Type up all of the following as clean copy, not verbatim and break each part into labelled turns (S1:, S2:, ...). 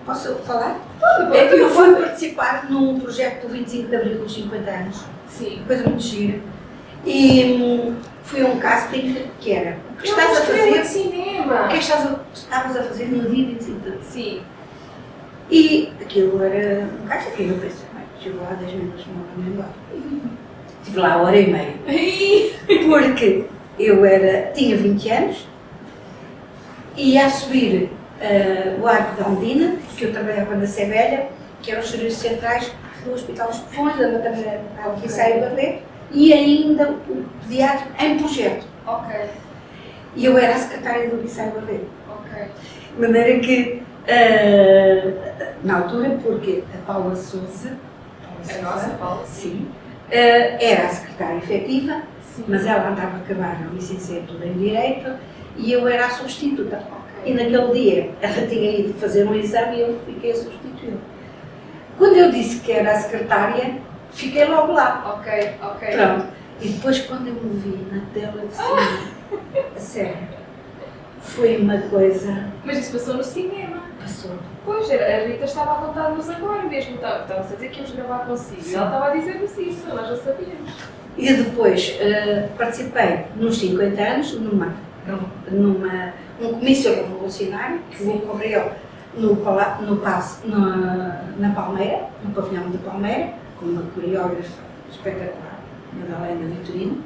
S1: Posso falar? Eu fui participar num projeto do 25 de Abril dos 50 anos.
S2: Sim.
S1: Coisa muito gira. E fui a um casting que era o que estás a fazer.
S2: Cinema.
S1: O que estavas a fazer no dia 25 de Abril.
S2: Sim.
S1: E aquilo era um casting que eu pensei, chegou lá 10 minutos, não vou embora. Estive lá 1h30. Porque eu tinha 20 anos, ia a subir o Arco da Ondina, que eu trabalhava na Sebelha, que eram os serviços centrais do Hospital dos Pufões, da maternidade Alquiçaio Barreto, e ainda o pediátrico em projeto.
S2: Ok.
S1: E eu era a secretária do Alquiçaio Barreto.
S2: Ok.
S1: De maneira que, na altura, porque a Paula Sousa,
S2: A nossa Paula?
S1: sim, era a secretária efetiva,
S2: Sim.
S1: mas ela andava a acabar a licenciatura em Direito e eu era a substituta.
S2: Ok.
S1: E naquele dia ela tinha ido fazer um exame e eu fiquei a substituir. Quando eu disse que era a secretária, fiquei logo lá.
S2: Ok, ok.
S1: Pronto. E depois quando eu me vi na tela de cima, a sério, foi uma coisa...
S2: Mas isso passou no cinema.
S1: Passou.
S2: Pois, a Rita estava a contar-nos agora mesmo. Estávamos a dizer que íamos gravar consigo. E ela estava a dizer-nos isso, nós já sabíamos.
S1: E depois participei nos 50 anos num comício revolucionário que ocorreu na Palmeira, no pavilhão de Palmeira, com uma coreógrafa espetacular, Madalena Vitorino,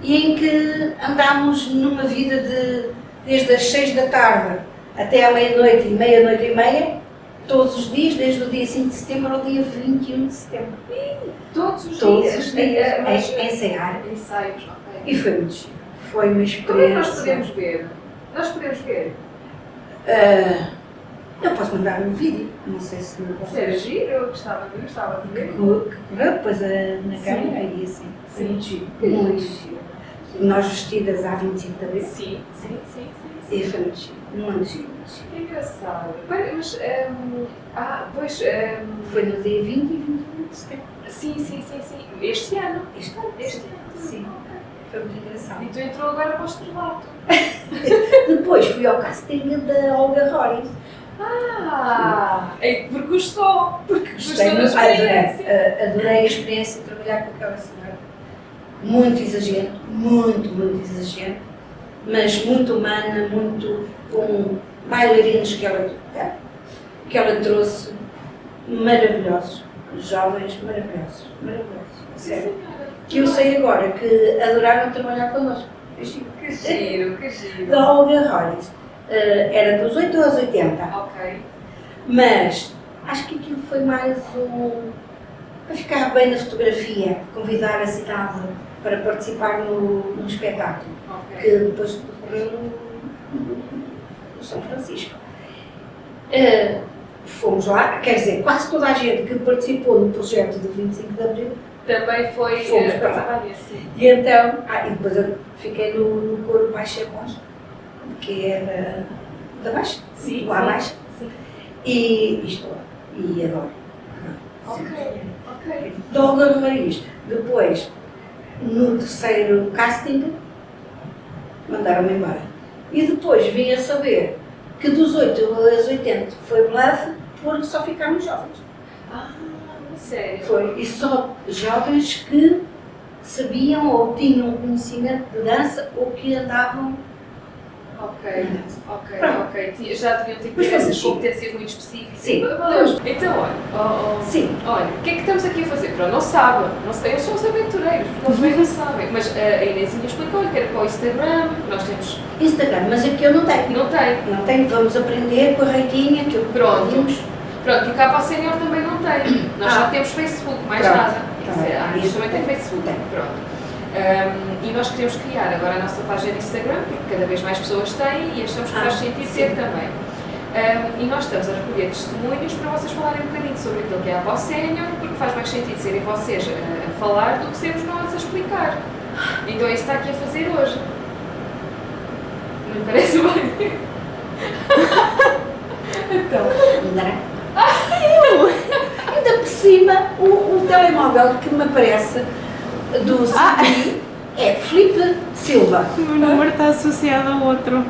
S1: e em que andámos numa vida desde as 6 da tarde até à meia-noite e meia, todos os dias, desde o dia 5 de setembro ao dia 21 de setembro.
S2: Todos os
S1: Todos
S2: dias.
S1: os dias,
S2: Mas-
S1: a ensaiar.
S2: Ensaios, ok.
S1: E foi muito giro. Foi uma
S2: Como é que
S1: experiência.
S2: nós podemos ver? Nós podemos ver.
S1: Eu posso mandar um vídeo, não sei se
S2: Isso era giro, eu gostava de ver.
S1: que correu depois na câmera e assim. Foi muito giro. Muito giro. Nós vestidas há 25 de Abril.
S2: Sim.
S1: E foi muito giro. Muito giro.
S2: Que engraçado. Mas, pois,
S1: Foi no dia 20 e 21 de setembro.
S2: sim. Este ano.
S1: Este ano? Sim.
S2: Ok.
S1: Foi muito engraçado.
S2: E tu entrou agora para o estrelato.
S1: Depois fui ao casting da Olga Rory.
S2: Porque gostou.
S1: Porque
S2: Gostou da
S1: adorei,
S2: experiência.
S1: adorei a experiência de trabalhar com aquela senhora. Muito exigente, muito exigente, mas muito humana, muito com bailarinos que ela trouxe, maravilhosos, jovens maravilhosos. Sério. Que eu sei agora que adoraram trabalhar connosco.
S2: Que giro.
S1: Da Olga Rory. Era dos 8 aos 80.
S2: Ok.
S1: Mas acho que aquilo foi mais para ficar bem na fotografia, convidar a cidade para participar no espetáculo,
S2: Ok.
S1: que depois decorreu no São Francisco. Fomos lá, quer dizer, quase toda a gente que participou no projeto do 25 de Abril.
S2: Também foi
S1: Fomos para lá.
S2: participar nisso.
S1: E então, e depois eu fiquei no coro Baixa Voz, que era da Baixa,
S2: Sim.
S1: lá abaixo.
S2: Sim.
S1: E estou lá, e adoro.
S2: Ok.
S1: Da Olga Roriz. Depois, no terceiro casting, mandaram-me embora. E depois vim a saber que dos 8 aos 80 foi bluff, porque só ficaram jovens.
S2: Sério?
S1: Foi, e só jovens que sabiam ou tinham conhecimento de dança ou que andavam
S2: Ok.
S1: Pronto.
S2: Já deviam ter
S1: Mas foi
S2: essas
S1: giro.
S2: competências muito específicas.
S1: Sim.
S2: Valeu. Então, olha,
S1: Sim.
S2: olha, o que é que estamos aqui a fazer? Pronto, não sabem, eles são os aventureiros, porque eles bem não sabem. Mas a Inesinha explicou-lhe que era para o Instagram, que nós temos.
S1: Instagram, mas aqui eu não tenho.
S2: Não tem.
S1: Vamos aprender com a Reitinha, que eu
S2: Pronto.
S1: pedimos.
S2: Pronto, e cá para o Sénior também não tem. Nós já temos Facebook, mais
S1: Pronto.
S2: nada.
S1: Tá bem.
S2: A Inês
S1: Isso
S2: também tem
S1: tem.
S2: Facebook.
S1: Tem.
S2: Pronto. E nós queremos criar agora a nossa página de Instagram, porque cada vez mais pessoas têm e achamos que faz sentido
S1: sim.
S2: ter também. E nós estamos a recolher testemunhos para vocês falarem um bocadinho sobre aquilo que é a Avó Sénior, porque faz mais sentido serem vocês a falar do que sermos nós a explicar. Então é isso que está aqui a fazer hoje. Não me parece bem? Então.
S1: Ainda por cima, o telemóvel que me aparece do CDI é Filipe Silva.
S3: O meu número está associado ao outro.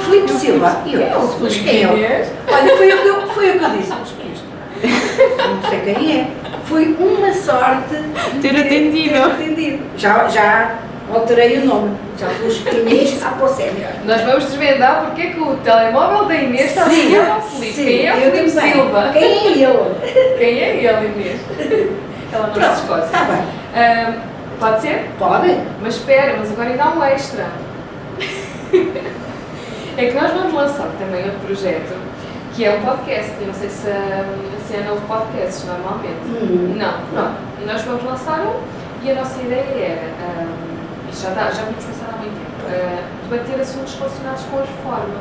S1: Filipe Silva. E eu, mas quem é? Olha, foi o que eu disse. Mas quem é este? Não sei quem é. Foi uma sorte
S3: ter atendido.
S1: Já alterei o nome. Já pus Inês Apocémio.
S2: Nós vamos desvendar porque é que o telemóvel da Inês está ligado ao Filipe. Quem é o Filipe Silva?
S1: Quem é ele?
S2: Quem é ele, Inês? Ela não se esconde.
S1: Está bem.
S2: Pode ser?
S1: Pode.
S2: Mas espera, mas agora ainda há um extra. É que nós vamos lançar também outro projeto, que é um podcast. Eu não sei se é novo podcasts normalmente. Não. Nós vamos lançar um e a nossa ideia era, isto já vamos pensar há muito tempo, debater assuntos relacionados com a reforma.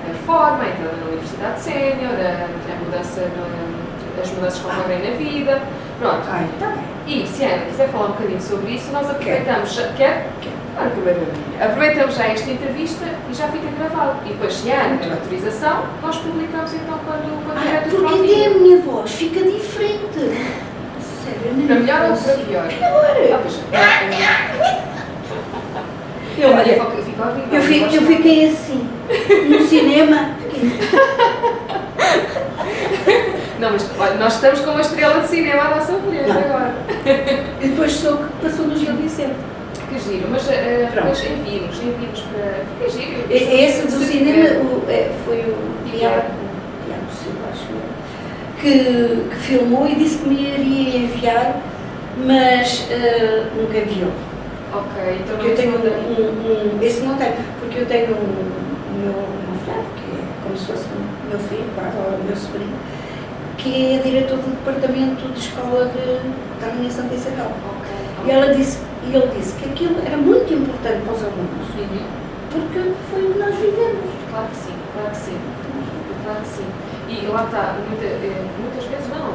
S2: A reforma, a entrada na universidade sénior, a mudança, as mudanças que ocorrem na vida. Pronto.
S1: Está bem.
S2: E se a Ana quiser falar um bocadinho sobre isso, nós aproveitamos. Quer? Claro que maravilha. Aproveitamos já esta entrevista e já fica gravado. E depois, se a Ana tem autorização, nós publicamos então quando tiver tudo
S1: porque
S2: prontinho.
S1: até a minha voz fica diferente. Sério,
S2: Para melhor ou para pior?
S1: Eu fiquei assim. No cinema.
S2: Não, mas olha, nós estamos com uma estrela de cinema à nossa frente agora.
S1: E depois soube que passou no Gil Vicente.
S2: Que giro, mas envie-nos para. Que giro.
S1: Esse do cinema foi o Tiago Silva, acho eu, que filmou e disse que me iria enviar, mas nunca enviou.
S2: Ok, então
S1: porque eu tenho esse não tenho, porque eu tenho o meu filho, que é como se fosse o meu filho, ou o meu sobrinho, que é diretor do departamento de escola da Rainha Santa Isabel. E ele disse que aquilo era muito importante para os alunos, porque foi o que nós vivemos.
S2: Claro que sim, claro que sim. Claro que sim. E lá está, muitas vezes não,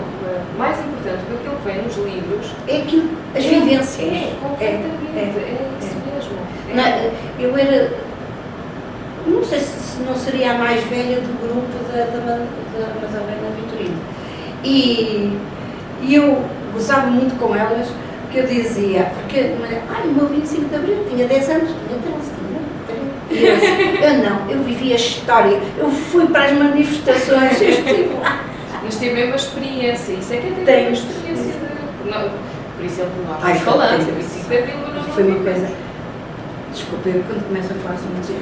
S2: mais importante do que aquilo que vem nos livros
S1: é aquilo, as vivências.
S2: Completamente, é isso mesmo.
S1: Eu era, não sei se não seria a mais velha do grupo da Madalena Vitorino. E eu gozava muito com elas, que eu dizia, porque o meu 25 de Abril tinha 10 anos, tinha 13, eu não, eu vivi a história, eu fui para as manifestações, eu estive lá.
S2: Mas tem mesmo a experiência, isso é que é ter uma experiência por exemplo, nós falamos, o 25 de Abril não
S1: foi uma coisa, desculpa, eu quando começo a falar sobre isso,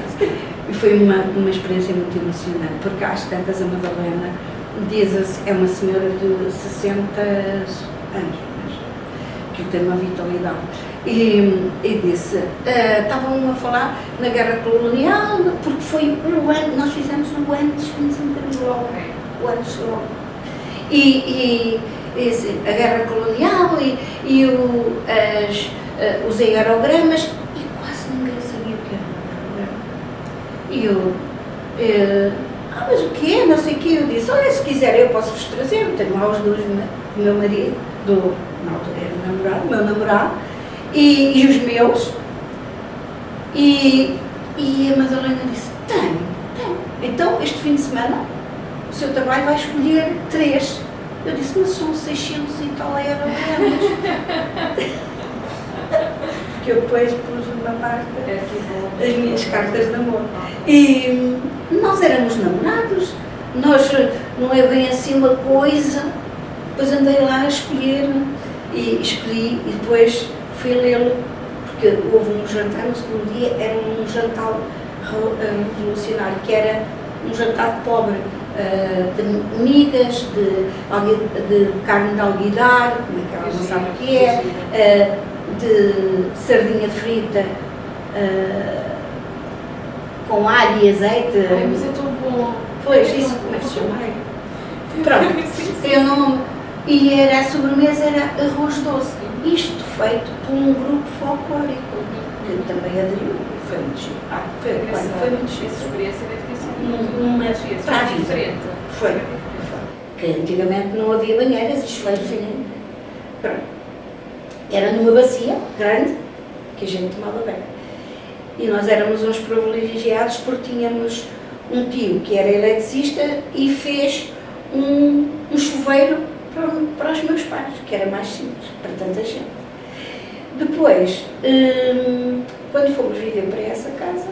S1: e foi uma experiência muito emocionante, porque às tantas a Madalena diz-se, é uma senhora de 60 anos, que tem uma vitalidade. E disse, estavam a falar na guerra colonial, porque foi o ano, nós fizemos o antes, 25 de Abril, o antes logo. E a guerra colonial e os aerogramas, e quase ninguém sabia o que era um aerograma. E mas o quê? Não sei o quê. Eu disse, olha, se quiser eu posso vos trazer, eu tenho lá os dois do meu marido, na altura era o meu namorado, e os meus, e a Madalena disse, tenho. Então, este fim de semana, o seu trabalho vai escolher 3. Eu disse, mas são 600 e tal aerogramas. Porque eu depois pus uma parte das minhas cartas de amor. E nós éramos namorados, não é bem assim uma coisa, depois andei lá a escolher, e escolhi, e depois fui lê-lo, porque houve um jantar, no segundo dia, era um jantar revolucionário, que era um jantar pobre, de migas, de carne de alguidar, como é que ela não sabe o que é, de sardinha frita, com alho e azeite.
S2: Ai, mas é tão bom.
S1: Pois, isso como é que se chama? Pronto, tem o nome. E a sobremesa era arroz doce. Isto feito por um grupo folclórico, que também aderiu. Foi muito giro. Foi muito giro.
S2: Essa experiência deve ter sido
S1: para a vida.
S2: Diferente.
S1: Foi. Que antigamente não havia banheiras e chuveiros. Pronto. Era numa bacia grande, que a gente tomava bem. E nós éramos uns privilegiados porque tínhamos um tio que era eletricista e fez um chuveiro para os meus pais, que era mais simples, para tanta gente. Depois, quando fomos viver para essa casa,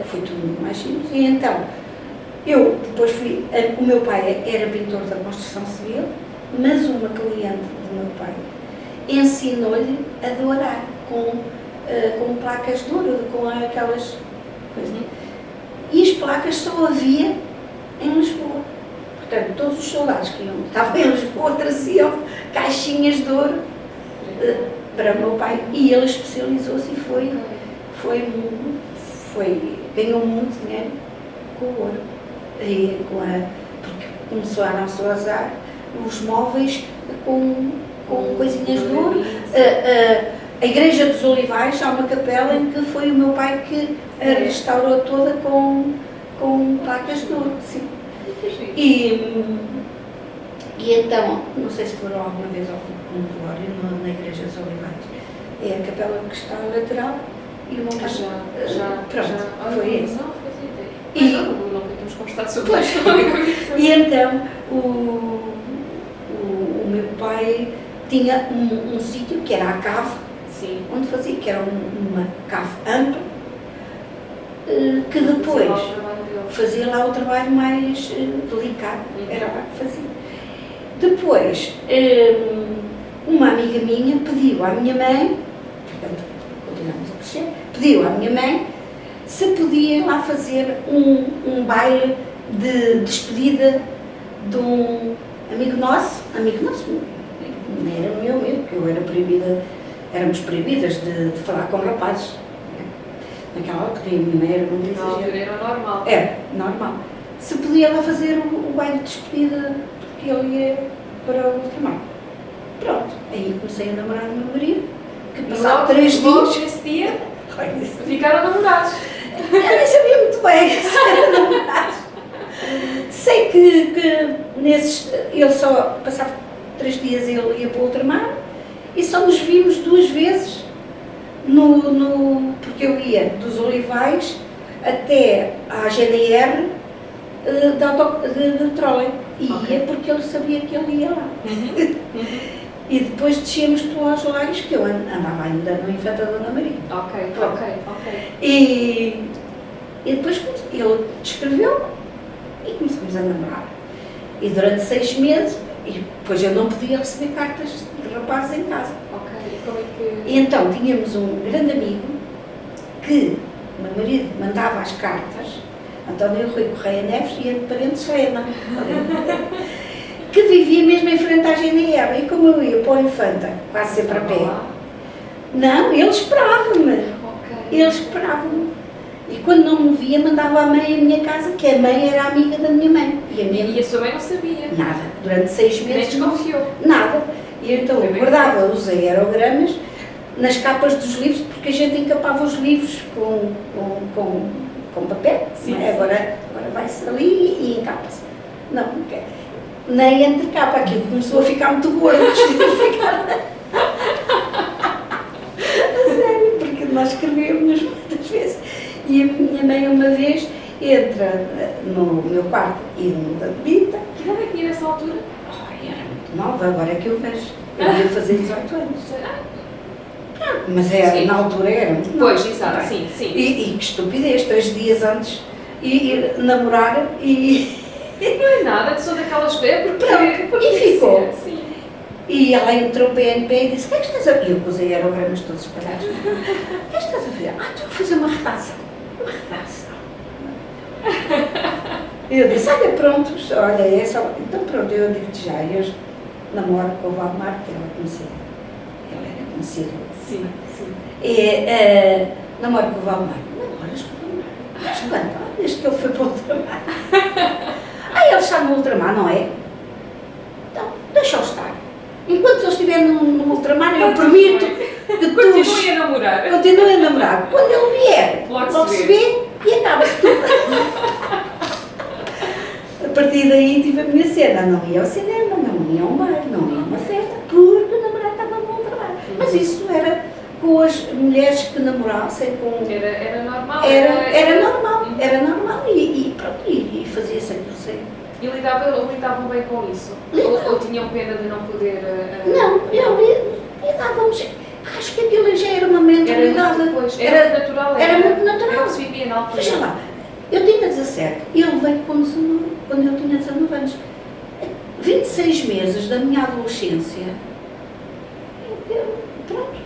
S1: foi tudo muito mais simples. E então, eu depois fui, o meu pai era pintor da construção civil, mas uma cliente do meu pai ensinou-lhe a dourar com placas de ouro, com aquelas coisas. E as placas só havia em Lisboa. Portanto, todos os soldados que estavam em Lisboa traziam caixinhas de ouro para o meu pai. E ele especializou-se e ganhou muito dinheiro com o ouro. Porque começaram-se a usar os móveis com coisinhas de ouro. A Igreja dos Olivais, há uma capela em que foi o meu pai que a restaurou toda com placas de ouro. Sim. E então, não sei se foram alguma vez ao velório na Igreja dos Olivais. É a capela que está ao lateral e o meu pai. Pronto, foi esse.
S2: Não fazia ideia. Não temos conversado sobre isso.
S1: E então, o meu pai tinha um sítio que era a cave, sim, onde fazia, que era uma cave ampla, que depois fazia lá o trabalho mais delicado, era lá que fazia. Depois, uma amiga minha pediu à minha mãe, portanto, continuamos a crescer, pediu à minha mãe se podia lá fazer um baile de despedida de um amigo nosso, não era meu mesmo, porque eu era proibida, éramos proibidas de falar com rapazes. Naquela altura, a minha mãe era muito exagerada.
S2: Era normal.
S1: Era normal. Se podia lá fazer o baile de despedida, porque ele ia para o ultramar. Pronto, aí comecei a namorar o meu marido, que passava 3 dias.
S2: Nesse dia, ficaram namorados.
S1: Eu nem sabia muito bem se era namorados. Sei que ele só passava 3 dias, ele ia para o ultramar, e só nos vimos 2 vezes, porque eu ia dos Olivais até à GNR de trolley. E ia porque ele sabia que ele ia lá. E depois descíamos pelos Lares, que eu andava ainda no Infanta Dona Maria.
S2: Ok.
S1: E depois ele escreveu e começamos a namorar. E durante 6 meses, e depois eu não podia receber cartas de rapazes em casa.
S2: E como é que...
S1: E então tínhamos um grande amigo que o meu marido mandava as cartas, António Rui Correia Neves e de Parentes Rena, que vivia mesmo em frente à GNR. E como eu ia para o Infanta, quase sempre a pé, não, ele esperava-me. Ele esperava-me. E quando não me via, mandava a mãe à minha casa, que a mãe era amiga da minha mãe.
S2: E a sua mãe não sabia?
S1: Nada. Durante 6 meses.
S2: Nem desconfiou?
S1: Nada. E então eu guardava os aerogramas nas capas dos livros, porque a gente encapava os livros com papel.
S2: Sim,
S1: não é? Agora vai-se ali e encapa-se. Não, nem entre capa, aquilo começou a ficar muito gordo. A sério, porque nós escrevíamos muitas vezes. E a minha mãe uma vez entra no meu quarto e no da Benita.
S2: Que idade é que tinha nessa altura?
S1: Era muito nova, agora é que eu vejo. Eu ia fazer 18 anos. Mas na altura era muito nova.
S2: Pois, exato, sim.
S1: E que estupidez, 3 dias antes ir namorar e...
S2: Não é nada, só daquelas coisas, porque
S1: e ficou.
S2: Sim.
S1: E ela entrou PNP e disse: o que é que estás a fazer? E eu pus aerogramas todos espalhados. O que é que estás a fazer? Estou a fazer uma redação. Uma redação. E eu disse: olha, pronto, olha, é só. Então pronto, eu digo-te já, eu namoro com o Valdemar, que ela conhecia. Ele era conhecido.
S2: Sim.
S1: E namoro com o Valdemar. Namoras com o Valdemar? Mas quando? Desde que ele foi para o ultramar. Ele está no ultramar, não é? Então, deixa-o estar. Enquanto ele estiver no ultramar, eu permito que
S2: continue a namorar.
S1: Continue a namorar. Quando ele vier,
S2: logo se
S1: vê e acaba-se tudo. A partir daí tive a minha cena. Não ia ao cinema, não ia a um bar, não ia a uma festa, porque o namorado estava no ultramar. Mas isso era com as mulheres que namorassem com...
S2: Era normal?
S1: Era normal e pronto, e fazia-se aquilo sempre.
S2: E lidavam bem com isso? Ou tinham pena de não poder...
S1: Não, lidávamos. Acho que aquilo já era uma mentalidade.
S2: Era muito natural.
S1: Era muito natural.
S2: Era o que se vivia na altura.
S1: Veja lá, eu tinha 17 e ele veio quando eu tinha 19 anos. 26 meses da minha adolescência, pronto,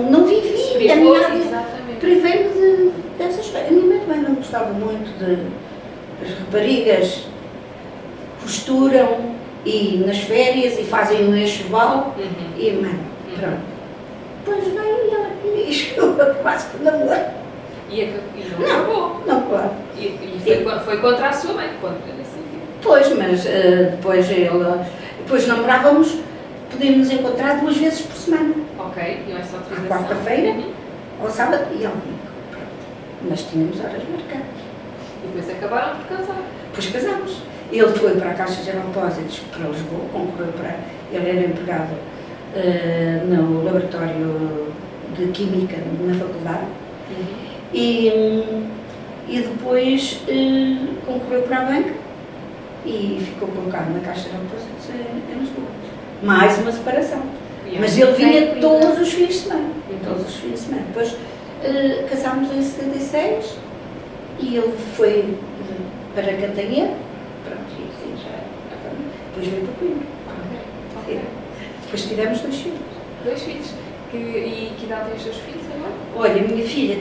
S1: não vivi a minha vida. Privei-me dessas coisas. A minha mãe também não gostava muito das raparigas costuram e nas férias e fazem um enxoval e mãe, pronto. Depois veio e ela quis, eu quase que namoro.
S2: E não acabou.
S1: Não, claro.
S2: E foi contra a sua mãe,
S1: Pois, mas depois namorávamos, podíamos nos encontrar 2 vezes por semana.
S2: Ok, e essa autorização?
S1: À quarta-feira, ao sábado e ao domingo. Pronto. Mas tínhamos horas marcadas.
S2: E depois acabaram por casar.
S1: Depois casámos. Ele foi para a Caixa Geral de Depósitos para Lisboa, concorreu para. Ele era empregado no laboratório de Química na faculdade. E depois concorreu para a banca e ficou colocado na Caixa Geral de Depósitos em Lisboa. Mais uma separação. Mas ele vinha todos os fins de semana. Todos os fins de semana. Depois casámos em 76 e ele foi para Cantanhede. Pronto, e assim já. Depois veio para Coimbra.
S2: Ok.
S1: Depois tivemos 2 filhos.
S2: 2 filhos. E que idade têm os seus filhos agora?
S1: Olha, a minha filha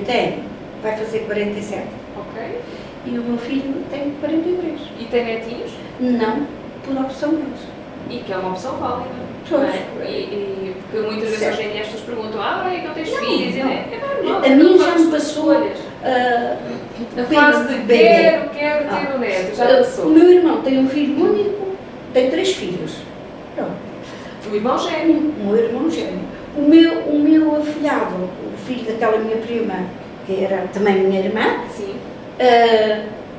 S1: vai fazer 47.
S2: Ok.
S1: E o meu filho tem 43.
S2: E tem netinhos?
S1: Não, por opção deles.
S2: E que é uma opção válida.
S1: Pois.
S2: Porque muitas vezes hoje em dia as pessoas perguntam, não tens filhos?
S1: Não.
S2: É normal.
S1: A mim já me passou
S2: a fase de quero ter um neto, já passou.
S1: O meu irmão tem um filho único, tem 3 filhos. Pronto.
S2: O irmão gêmeo.
S1: O meu irmão gêmeo. O meu afilhado, o filho daquela minha prima, que era também minha irmã,
S2: sim.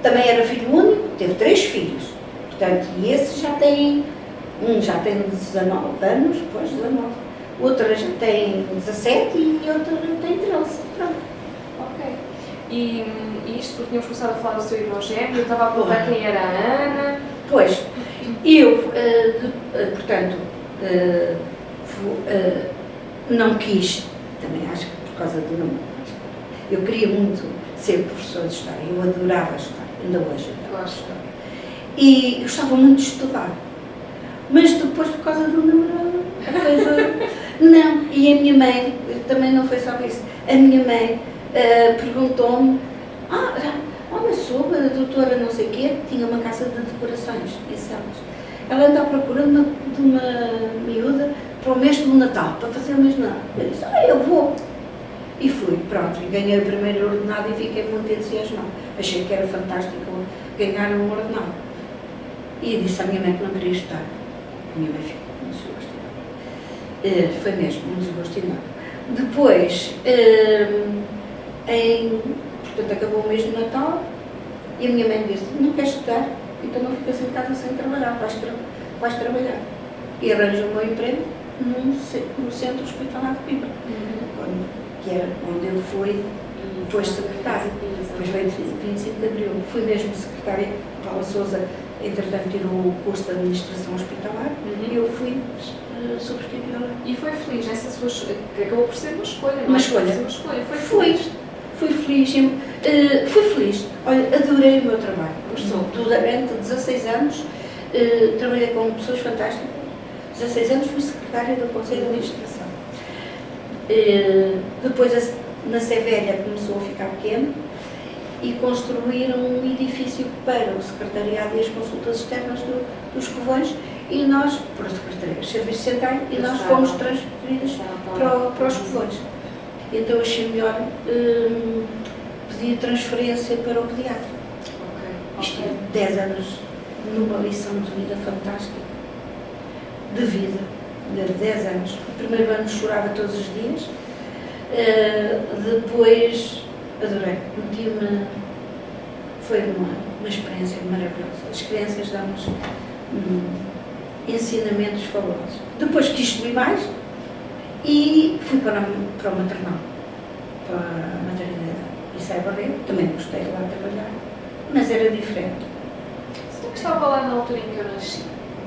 S1: também era filho único, teve 3 filhos. Portanto, e esse já tem, um já tem 19 anos, depois 19. Outra já tem 17 e outra tem 13. Pronto.
S2: Ok. E isto porque tínhamos começado a falar do seu irmão gêmeo, eu estava a perguntar quem era a Ana.
S1: Pois, eu, portanto, não quis, também acho que por causa do nome, eu queria muito ser professora de História, eu adorava a História, ainda hoje.
S2: Gosto.
S1: E gostava muito de estudar, mas depois por causa do namorado, não, e a minha mãe, também não foi só isso, a minha mãe perguntou-me, olha, soube, a doutora não sei o quê, tinha uma casa de decorações em Celas. Ela anda à procura de uma miúda para o mês do Natal, para fazer o mês do Natal. Eu disse, eu vou. E fui, pronto, e ganhei o primeiro ordenado e fiquei muito entusiasmada. Achei que era fantástico ganhar um ordenado. E disse à minha mãe que não queria estudar. A minha mãe ficou muito desgostada. Foi mesmo, muito desgostada. Depois, portanto, acabou o mês do Natal e a minha mãe disse, não queres estudar? Então não ficas em casa sem trabalhar, vais trabalhar. E arranjou o meu emprego no Centro Hospitalar de Coimbra, que era onde eu fui depois secretária. Depois veio 25 de Abril. Fui mesmo secretária. Paula Sousa, entretanto, tirou o curso de Administração Hospitalar e eu fui substituí-la.
S2: E foi feliz nessa sua que acabou por ser uma escolha, não é?
S1: Uma escolha. Fui feliz. Olha, adorei o meu trabalho. Gostou. Durante 16 anos trabalhei com pessoas fantásticas. 16 anos fui secretária do Conselho de Administração. Depois na Sevelha começou a ficar pequeno e construíram um edifício para o secretariado e as consultas externas dos Covões e nós, para o secretariado, Serviço Central, e nós fomos transferidos para os Covões. Então achei melhor pedir transferência para o pediatra. Isto é 10 anos numa lição de vida fantástica. De vida, de 10 anos. O primeiro ano chorava todos os dias, depois adorei, foi uma experiência maravilhosa. As crianças dão-nos ensinamentos fabulosos. Depois quis subir mais e fui para o maternal, para a maternidade. Isso é Barreiro, também gostei de lá trabalhar, mas era diferente.
S2: Você não estava lá na altura em que eu nasci?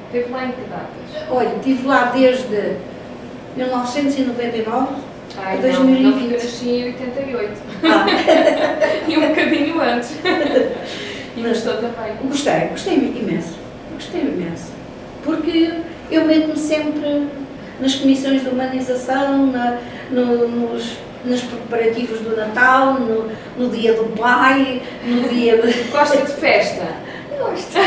S2: Esteve lá em que datas?
S1: Olha, estive lá desde 1999
S2: Ai,
S1: a
S2: não,
S1: 2020.
S2: não, porque eu nasci em 88.
S1: Ah,
S2: E um bocadinho antes. E gostou também.
S1: gostei imenso. Gostei imenso. Porque eu meto-me sempre nas comissões de humanização, nos preparativos do Natal, no dia do pai, no dia de...
S2: Gosta de festa?
S1: Gosto.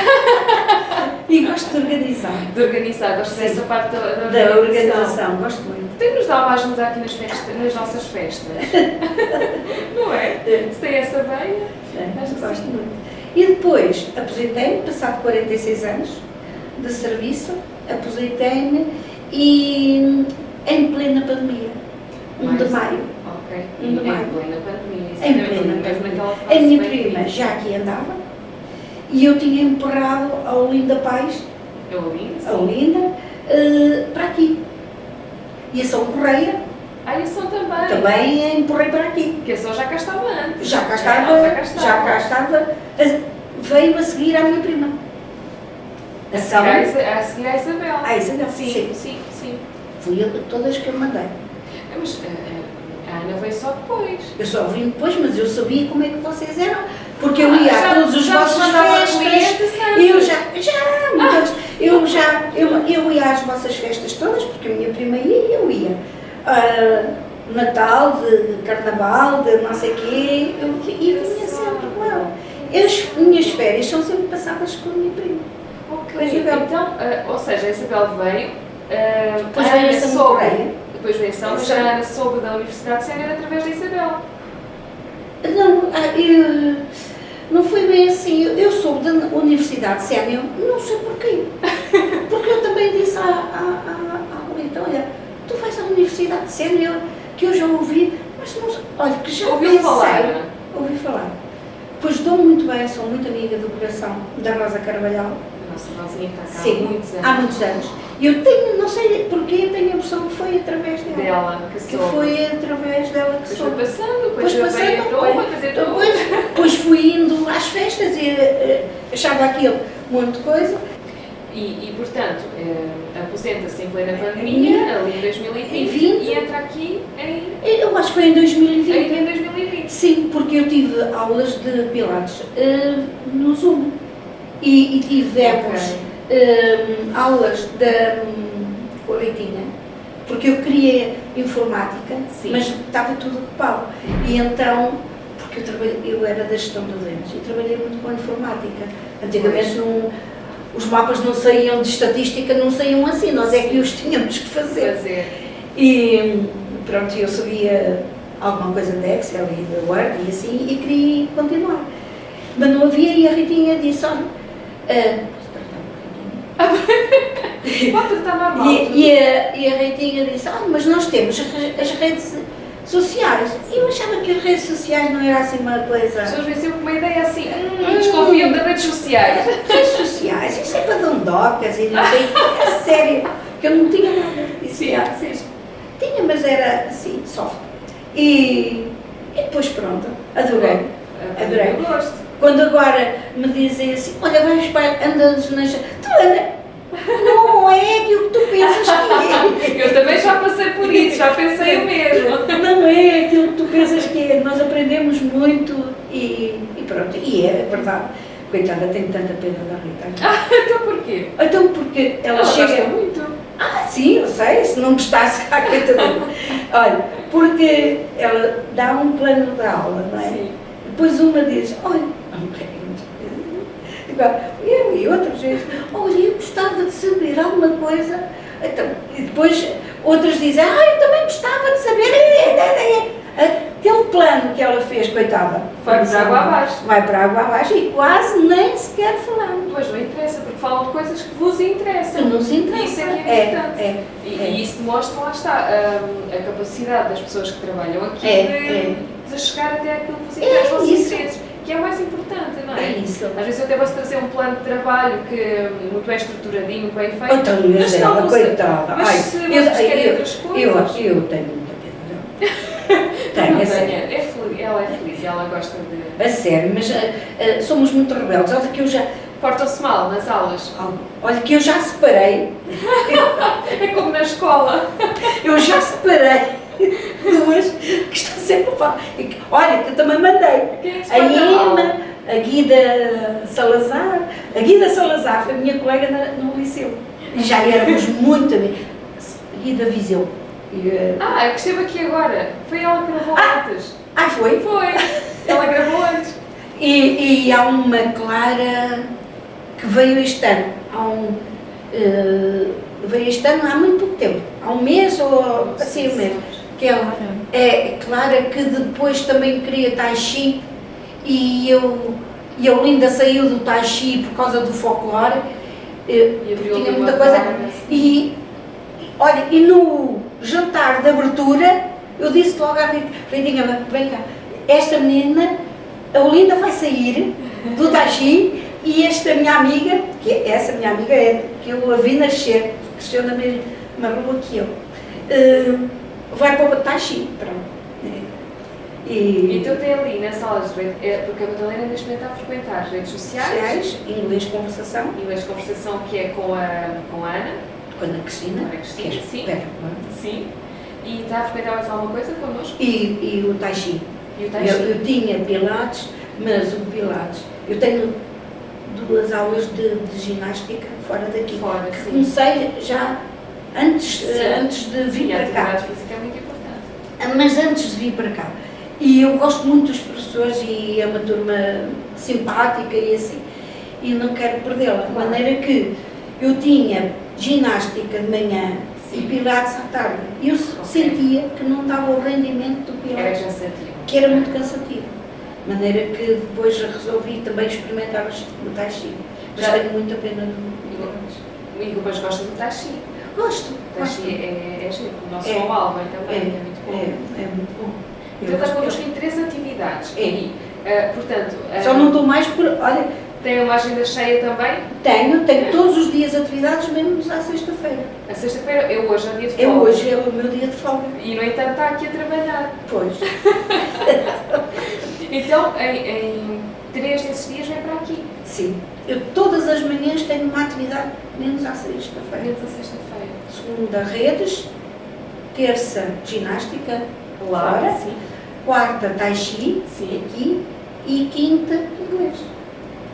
S1: E gosto de organizar.
S2: De organizar, gosto dessa parte da
S1: Da organização, gosto muito.
S2: Tem que nos dar uma ajuda aqui nas nossas festas. Não é? Se tem essa veia, acho que
S1: Gosto
S2: sim.
S1: muito. E depois aposentei-me, passado 46 anos de serviço, aposentei-me e em plena pandemia, 1 de maio.
S2: Ok.
S1: 1 de maio.
S2: Em plena pandemia.
S1: Em
S2: exatamente,
S1: plena
S2: mesmo
S1: pandemia.
S2: naquela
S1: A
S2: fase
S1: minha
S2: bem
S1: prima
S2: crítica.
S1: já aqui andava e eu tinha empurrado a Olinda Paz,
S2: É o lindo?
S1: a Olinda, para aqui. E a São Correia
S2: Ah, e o som também.
S1: também empurrei para aqui.
S2: Que a som já cá estava antes.
S1: Já cá
S2: Ela
S1: estava, já cá estava, veio a seguir à minha prima.
S2: A
S1: São-
S2: seguir a Isabel.
S1: A Isabel,
S2: Sim,
S1: sim.
S2: sim, sim.
S1: Fui eu todas que eu mandei.
S2: Mas a Ana veio só depois.
S1: Eu só vim depois, mas eu sabia como é que vocês eram, porque eu ia
S2: Já-
S1: a todos os
S2: já
S1: vossos
S2: mandava
S1: festas.
S2: clientes
S1: E eu
S2: antes.
S1: eu ia às vossas festas todas, porque a minha prima ia e eu ia. Natal, de Carnaval, de não sei quê, eu vinha sempre com ela. As minhas férias são sempre passadas com a minha prima.
S2: Ok,
S1: Com a Isabel.
S2: então, ou seja, a Isabel veio,
S1: Depois
S2: a
S1: veio
S2: Ana
S1: a São
S2: soube,
S1: Correia.
S2: depois veio a São, mas
S1: Sim.
S2: a Ana soube da Universidade Sénior através da Isabel.
S1: Não, não foi bem assim. Eu soube da Universidade Sénior, não sei porquê. Porque eu também disse à Lita, olha, tu vais à Universidade Sénior, que eu já ouvi, mas não sei, olha, que já
S2: Ouviu
S1: pensei.
S2: falar?
S1: Ouvi falar. Pois dou muito bem, sou muito amiga do coração da Rosa Carvalhal.
S2: A nossa Rosinha está cá há
S1: Sim,
S2: muitos anos.
S1: há muitos anos. E eu tenho, não sei porquê, tenho a impressão que foi através dela.
S2: Dela, que
S1: Que
S2: soube.
S1: foi através dela que
S2: Depois
S1: soube.
S2: foi passando,
S1: Depois
S2: depois eu veio para uma, fazer outra.
S1: depois fui indo às festas e achava aquilo muito coisa.
S2: E portanto, aposenta-se em plena pandemia, ali em 2020, e entra aqui
S1: Eu acho que foi em 2020.
S2: em 2020.
S1: Sim, porque eu tive aulas de Pilates no Zoom e tivemos aulas da Ritinha, porque eu queria informática,
S2: Sim.
S1: mas estava tudo ocupado. E então, porque eu era da gestão de doentes e trabalhei muito com informática. Antigamente os mapas não saíam de estatística, não saíam assim, nós é que os tínhamos que fazer. E pronto, eu sabia alguma coisa de Excel e de Word e assim, e queria continuar. Mas não havia, e a Ritinha disse, olha, posso tratar a Ritinha?
S2: Pode tratar normal.
S1: E a Ritinha disse, olha, mas nós temos as redes sociais. E eu achava que as redes sociais não era assim uma coisa...
S2: As pessoas venciam com uma ideia assim, desconfiam das redes sociais.
S1: Redes sociais, isso é para dondocas e não sei, é sério, que eu não tinha nada disso. Tinha, mas era assim, soft. E depois pronto, adorei. Adorei.
S2: Eu gosto.
S1: Quando agora me dizem assim, olha, vais para, andas nas... Tu anda, não é aquilo que tu pensas que é.
S2: Eu também já passei por isso, já pensei o mesmo.
S1: Não é aquilo que tu pensas que é. Nós aprendemos muito e pronto, e é verdade. Coitada, tenho tanta pena da Rita.
S2: Então porquê?
S1: Então, porque ela
S2: Ela
S1: chega...
S2: gosta muito.
S1: Sim, eu sei, se não gostasse, coitadinha. Olha, porque ela dá um plano de aula, não é?
S2: Sim.
S1: Depois uma diz, olha, e outras vezes, olha, eu gostava de saber alguma coisa. Então, e depois outras dizem, eu também gostava de saber. Aquele plano que ela fez, coitada.
S2: Vai para a água abaixo.
S1: Vai para a água abaixo e quase nem sequer falamos.
S2: Pois não interessa, porque falam de coisas que vos interessam.
S1: Que nos interessa.
S2: Isso é que é importante.
S1: É.
S2: E isso demonstra, lá está, a capacidade das pessoas que trabalham aqui de chegar até aquilo que vos interessa, os vossos
S1: isso.
S2: interesses, que é o mais importante, não é?
S1: É isso.
S2: Às vezes eu até posso trazer um plano de trabalho que muito bem estruturadinho, muito bem feito.
S1: Então,
S2: mas se não
S1: ela,
S2: você-
S1: coitada.
S2: Mas se vocês querem outras coisas...
S1: Eu tenho muita pena dela. Tenho,
S2: Não
S1: a sério.
S2: tenha, ela é feliz e ela gosta de...
S1: A sério, mas somos muito rebeldes. Olha que eu já,
S2: Portam-se mal nas aulas.
S1: Olha que eu já separei,
S2: É como na escola.
S1: eu já separei duas que estão sempre a falar. Olha, que eu também mandei.
S2: Quem é que se
S1: A
S2: porta mal?
S1: Ima, a Guida Salazar. A Guida Salazar foi minha colega no liceu. E já éramos muito amigos. Guida Viseu.
S2: Ah, que esteve aqui agora. Foi ela que gravou antes.
S1: Foi?
S2: Foi. Ela gravou antes.
S1: E há uma Clara que veio este ano. Veio este ano há muito pouco tempo. Há um mês ou assim um mês. Que ela é Clara que depois também queria Tai Chi e a Olinda saiu do Tai Chi por causa do folclore. Tinha muita coisa. Olha, e no jantar de abertura eu disse logo à Ritinha, vem cá, esta menina, a Olinda vai sair do Tai Chi e esta minha amiga, essa minha amiga é que eu a vi nascer, cresceu na mesma rua que eu, vai para o Tai Chi, pronto.
S2: Então tem ali nas aulas, porque a Madalena neste momento está a frequentar as redes sociais,
S1: inglês conversação,
S2: inglês de conversação que é com a Ana,
S1: com a Cristina,
S2: sim.
S1: espera,
S2: Sim. E está a frequentar mais alguma coisa connosco?
S1: E o Tai Chi.
S2: E o Tai Chi?
S1: Eu tinha Pilates, mas o Pilates, eu tenho 2 aulas de ginástica fora daqui.
S2: Sim.
S1: Comecei já antes de vir para cá.
S2: A atividade física é muito importante.
S1: Mas antes de vir para cá. E eu gosto muito dos professores e é uma turma simpática e assim. E não quero perdê-la. De maneira que eu tinha ginástica de manhã e Pilates à tarde. E eu sentia que não dava o rendimento do Pilates.
S2: Era cansativo.
S1: Que era muito cansativo. De maneira que depois resolvi também experimentar o Tai Chi. Mas tenho muita pena do Pilates.
S2: E depois gosta do Tai Chi.
S1: Gosto.
S2: O Tai Chi é giro. O nosso João Alba também é muito bom.
S1: É muito bom.
S2: Então estás connosco em 3 atividades. E, portanto...
S1: Só não estou mais por... Olha,
S2: tem uma agenda cheia também?
S1: Tenho todos os dias atividades, menos à sexta-feira.
S2: A sexta-feira é hoje, é o dia de folga.
S1: Hoje é o meu dia de folga.
S2: E no entanto está aqui a trabalhar.
S1: Pois.
S2: Então, em 3 desses dias vem para aqui?
S1: Sim. Eu todas as manhãs tenho uma atividade, menos à sexta-feira.
S2: Menos à sexta-feira.
S1: Segunda, redes. Terça, ginástica.
S2: Lá, sim.
S1: Quarta, Tai Chi,
S2: sim.
S1: Aqui. E quinta, inglês.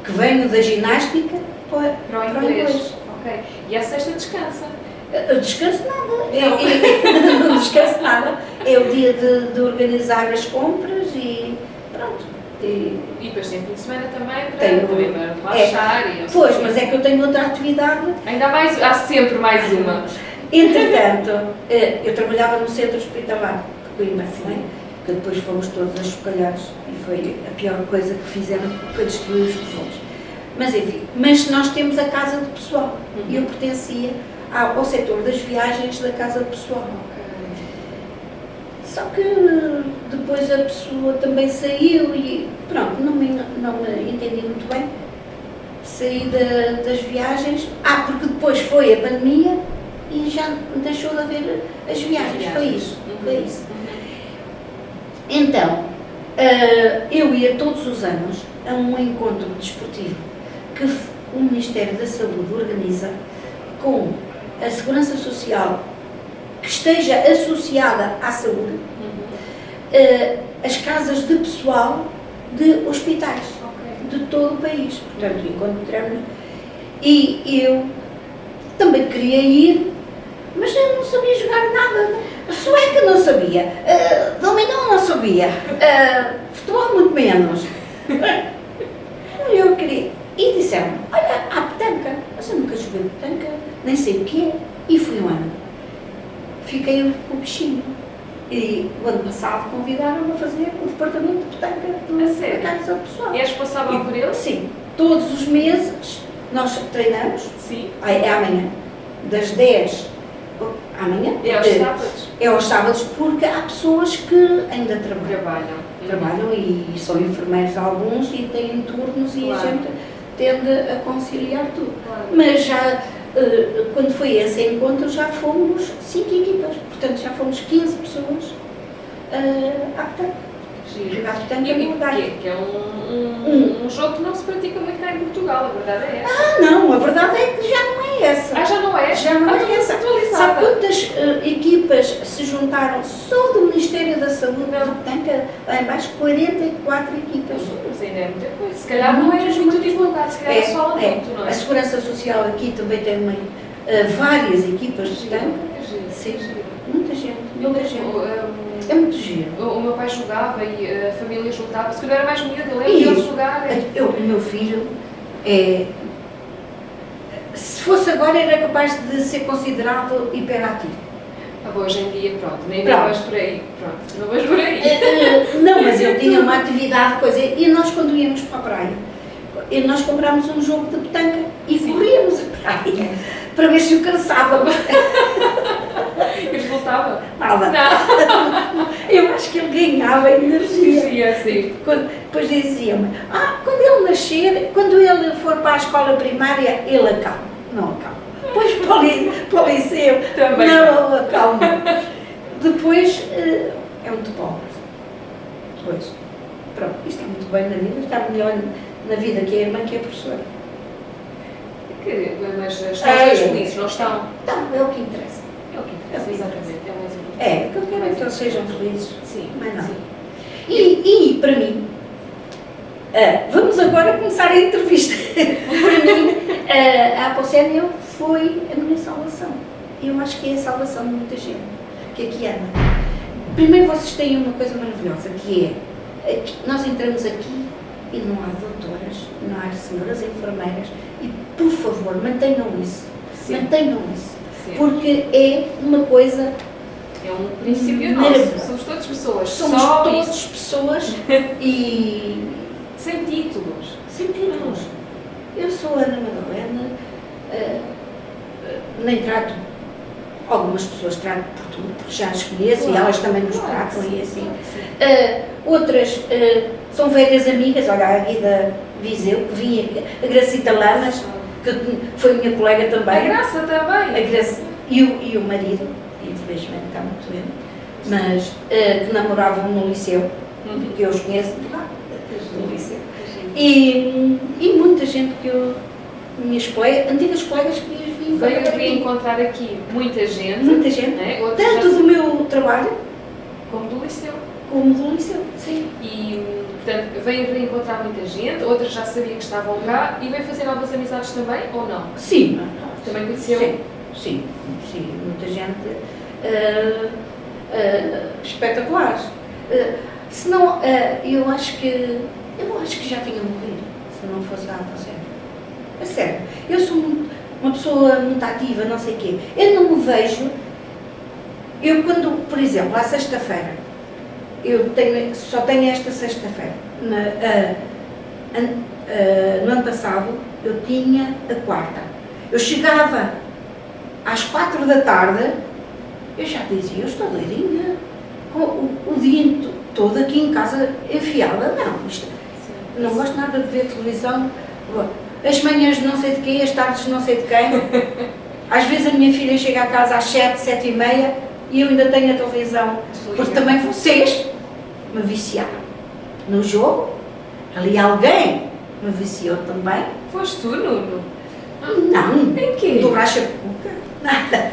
S1: Que venho da ginástica
S2: para o inglês. Ok. E a sexta descansa?
S1: Eu descanso nada. Não descanso nada. É o dia de organizar as compras e pronto.
S2: E depois tem fim de semana também para relaxar.
S1: Pois, mas é que eu tenho outra atividade.
S2: Ainda mais, há sempre mais uma.
S1: Entretanto, eu trabalhava no centro hospitalar de Coimbra, que depois fomos todos achocalhados e foi a pior coisa que fizeram, foi destruir os tesouros. Mas enfim, mas nós temos a casa de pessoal e eu pertencia ao setor das viagens da casa de pessoal. Só que depois a pessoa também saiu e pronto, não me entendi muito bem. Saí das viagens, porque depois foi a pandemia e já deixou de haver as viagens. Foi isso. Então, eu ia todos os anos a um encontro desportivo que o Ministério da Saúde organiza com a Segurança Social que esteja associada à saúde, as casas de pessoal de hospitais de todo o país. Portanto, encontramos. E eu também queria ir, mas eu não sabia jogar nada. Sueca não sabia, dominó não sabia, futebol muito menos. Eu queria. E disseram, olha, há petanca. Mas eu nunca joguei petanca, nem sei o que é. E fui um ano. Fiquei com o bichinho. E o ano passado convidaram-me a fazer o departamento de petanca da casa pessoal.
S2: E és responsável por ele?
S1: Sim. Todos os meses nós treinamos.
S2: Sim.
S1: É amanhã. Das 10 amanhã.
S2: É aos sábados?
S1: É aos sábados, porque há pessoas que ainda trabalham. Trabalham e são enfermeiros alguns e têm turnos e a gente tende a conciliar tudo. Mas já, quando foi esse encontro, já fomos 5 equipas. Portanto, já fomos 15 pessoas à petanca. Jogar petanca no Algarve.
S2: Que é um jogo que não se pratica muito cá em Portugal, a verdade é essa.
S1: Ah, não, a verdade é que já não é essa.
S2: Ah, já não é?
S1: Já não é essa.
S2: Atualizada.
S1: Sabe quantas equipas se juntaram só do Ministério da Saúde na petanca? Lá em baixo, 44 equipas.
S2: Mas ainda é muita coisa. Se calhar não é muito divulgado, se calhar se fala muito, não é?
S1: A Segurança Social aqui também tem várias equipas de petanca. Sim, muita gente, muita gente. É muito giro.
S2: O meu pai jogava e a família juntava-se. Quando eu era mais miúdo, eu lembro de ele jogar.
S1: O meu filho, se fosse agora, era capaz de ser considerado hiperativo.
S2: Hoje em dia, pronto, nem vais por aí. Pronto, não vais por aí.
S1: Não, mas ele tinha uma atividade, coisa. E nós, quando íamos para a praia, nós comprámos um jogo de petanca e corríamos a praia para ver se o cansava.
S2: E resultava?
S1: Nada.
S2: Não.
S1: Eu acho que ele ganhava energia.
S2: Sim, assim.
S1: Depois diziam-me, quando ele nascer, quando ele for para a escola primária, ele acalma. Não acalma. Depois para o liceu,
S2: também
S1: não acalma. Depois é muito pobre. Depois, pronto, isto está muito bem na vida, está melhor na vida que a irmã que é professora.
S2: Mas estão dois felizes, não estão?
S1: Não, é o que interessa.
S2: É o que interessa, exatamente. É mais importante.
S1: É, o que eu quero é que eles sejam felizes.
S2: Sim,
S1: mas não.
S2: sim.
S1: E para mim, vamos agora começar a entrevista. Para mim, a Apocénia foi a minha salvação. Eu acho que é a salvação de muita gente que aqui anda. Primeiro, vocês têm uma coisa maravilhosa, que é que nós entramos aqui e não há doutoras, não há senhoras enfermeiras, e por favor, mantenham isso.
S2: Sim.
S1: Mantenham isso.
S2: Sim.
S1: Porque é uma coisa.
S2: É um princípio nosso. Somos todas pessoas.
S1: Somos
S2: só
S1: todas
S2: isso.
S1: pessoas e.
S2: Sem títulos.
S1: Sem títulos. Eu sou Ana Madalena, nem trato. Algumas pessoas tratam por tudo, porque já as conheço, claro, e elas também nos tratam, e assim. Outras são velhas amigas, olha, a Guida Viseu, que vinha, a Gracita Lamas, que foi minha colega também.
S2: A Graça também.
S1: A Graça, e o marido, infelizmente está muito doente, mas que namoravam no liceu, que eu os conheço de lá, no liceu. E muita gente que eu, minhas colegas, antigas colegas que as vi
S2: veio encontrar aqui muita gente.
S1: Muita gente,
S2: né?
S1: tanto do meu trabalho
S2: como do liceu.
S1: Como do liceu, sim.
S2: E, portanto, veio reencontrar muita gente, outras já sabia que estavam cá e veio fazer novas amizades também, ou não?
S1: Sim.
S2: Também conheceu?
S1: Sim, muita gente espetaculares. Senão, eu acho que já tinha morrido, se não fosse a Apocénia. É sério, eu sou uma pessoa muito ativa, não sei o quê. Eu não me vejo, quando, por exemplo, à sexta-feira, só tenho esta sexta-feira. No ano passado, eu tinha a quarta. Eu chegava às 4 da tarde, eu já dizia, eu estou doidinha, com o dia todo aqui em casa enfiada. Não gosto nada de ver televisão. As manhãs de não sei de quê, as tardes de não sei de quem. Às vezes a minha filha chega a casa às 7, 7 e meia e eu ainda tenho a televisão. Porque também vocês me viciaram no jogo. Ali alguém me viciou também.
S2: Foste tu, Nuno?
S1: Não.
S2: Em quê?
S1: Do racha-cuca. Nada.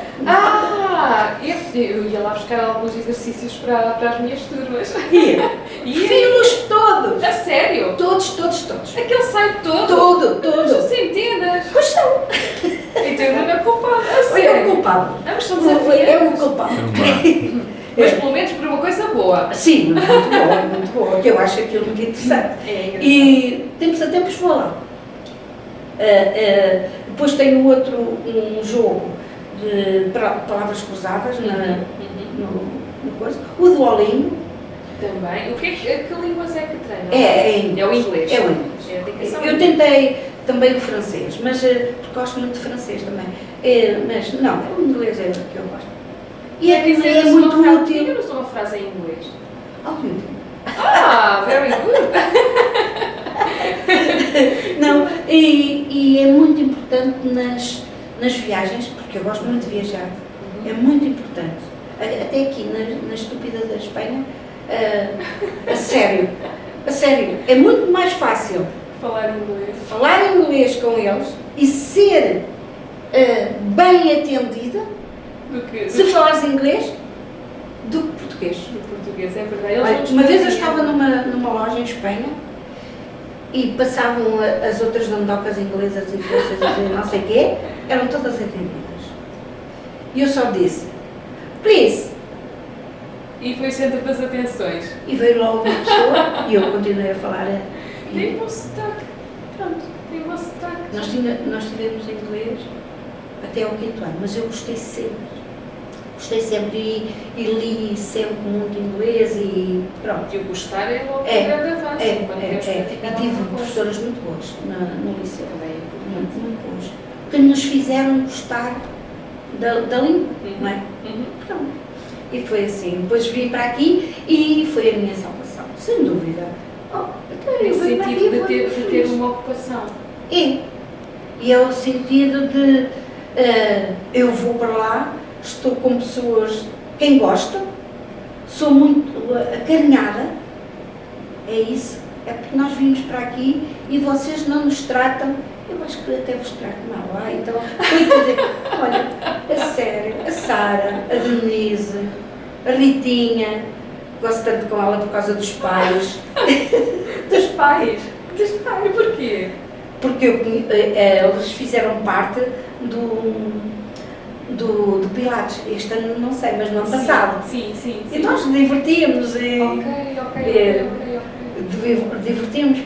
S2: Eu ia lá buscar alguns exercícios para as minhas turmas.
S1: Filos todos.
S2: A sério?
S1: Todos.
S2: Aquele site todo?
S1: Todo.
S2: Centenas.
S1: Pois são.
S2: Então eu não é culpado. A sério?
S1: É o culpado.
S2: Ambos são desafiantes.
S1: É o culpado.
S2: Mas pelo menos por uma coisa boa.
S1: Sim, muito boa, que eu acho aquilo muito interessante. E tempos a tempos vou lá. Depois tenho um jogo de palavras cruzadas no coisa. O Duolingo.
S2: Também. Que línguas é que treina?
S1: É
S2: o inglês.
S1: É o inglês. Eu tentei também o francês, mas porque gosto muito de francês também. Mas não, o inglês é o que eu gosto. E é muito útil.
S2: Diga-nos uma frase em inglês. Very good.
S1: Não, e é muito importante nas viagens, porque eu gosto muito de viajar. É muito importante. Até aqui, na estúpida da Espanha, a sério, é muito mais fácil falar inglês com eles e ser bem atendida se falares inglês do que português.
S2: É verdade.
S1: Olha, uma vez eu estava numa loja em Espanha e passavam as outras dandocas inglesas e francesas e não sei o quê, eram todas atendidas. E eu só disse, please.
S2: E foi o centro das atenções.
S1: E veio logo uma pessoa e eu continuei a falar.
S2: Tem um sotaque.
S1: Pronto.
S2: Tem um sotaque.
S1: Nós tivemos inglês até ao 5º ano, mas eu gostei sempre. Gostei sempre e li sempre muito inglês e pronto.
S2: E o gostar é logo um grande avanço.
S1: E tive professoras muito boas no liceu. Muito boas. Que nos fizeram gostar da língua, não é? Pronto. E foi assim. Depois vim para aqui e foi a minha salvação, sem dúvida.
S2: Nesse sentido de ter uma ocupação.
S1: E é o sentido de eu vou para lá, estou com pessoas, quem gosta, sou muito acarinhada, é isso, é porque nós vimos para aqui e vocês não nos tratam, eu acho que até vos trato mal, então, olha, a sério, a Sara, a Denise, a Ritinha, gosto tanto com ela por causa dos pais.
S2: Dos pais?
S1: Dos pais.
S2: E porquê?
S1: Porque eles fizeram parte do Pilates, este ano não sei, mas no ano passado.
S2: Sim.
S1: E nós divertíamos e divertíamos.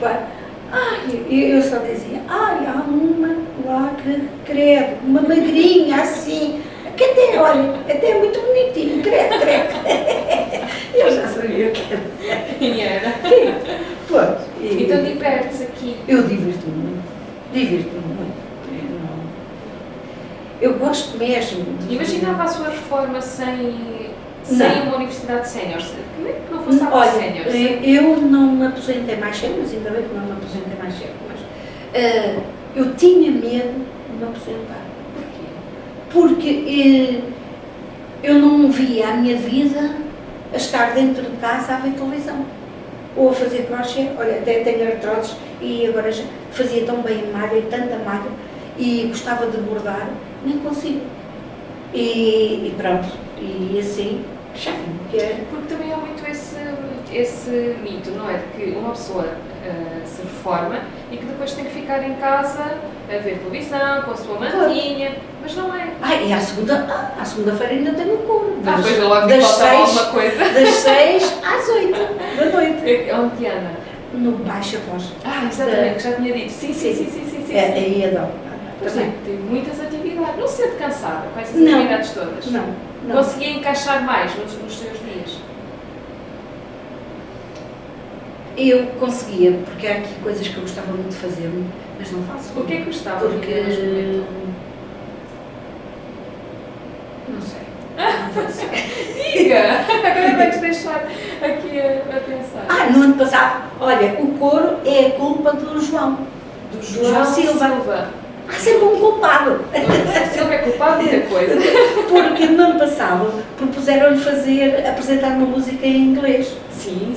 S1: E eu só dizia, há uma lá que credo, uma magrinha assim, que até, olha, até é muito bonitinho, credo. Eu já sabia que era.
S2: Quem era?
S1: Pois.
S2: Então divertes aqui.
S1: Eu divirto-me muito. Eu gosto mesmo de...
S2: Imaginava a sua reforma sem uma universidade sénior. Como é que não fosse a sénior?
S1: Eu não me aposentei mais cedo, mas ainda bem que não me aposentei mais cedo. Mas, eu tinha medo de me aposentar.
S2: Porquê?
S1: Porque eu não via a minha vida a estar dentro de casa a ver televisão. Ou a fazer crochê. Olha, até tenho artroses e agora já fazia tão bem malha e tanta malha e gostava de bordar, nem consigo. E pronto, e assim, já vi que é.
S2: Porque também há muito esse mito, não é? De que uma pessoa se reforma e que depois tem que ficar em casa a ver televisão, com a sua mantinha, mas não é.
S1: E à segunda-feira ainda tenho coro.
S2: Pois logo me faltava alguma coisa.
S1: Das 6 às 8 da noite.
S2: Onde anda?
S1: No Baixa Voz.
S2: Exatamente, que já tinha dito. Sim.
S1: Aí adoro.
S2: Tem muitas atividades. Não se sente cansada com essas atividades todas?
S1: Não.
S2: Conseguia encaixar mais nos seus dias?
S1: Eu conseguia, porque há aqui coisas que eu gostava muito de fazer, mas não faço.
S2: O que é que gostava?
S1: Porque... Não sei.
S2: Diga! Agora vai-te deixar aqui a pensar.
S1: No ano passado, olha, o coro é a culpa do João. Do João Silva. Há sempre um culpado.
S2: O Silva é culpado de muita coisa.
S1: Porque no ano passado propuseram-lhe apresentar uma música em inglês.
S2: Sim.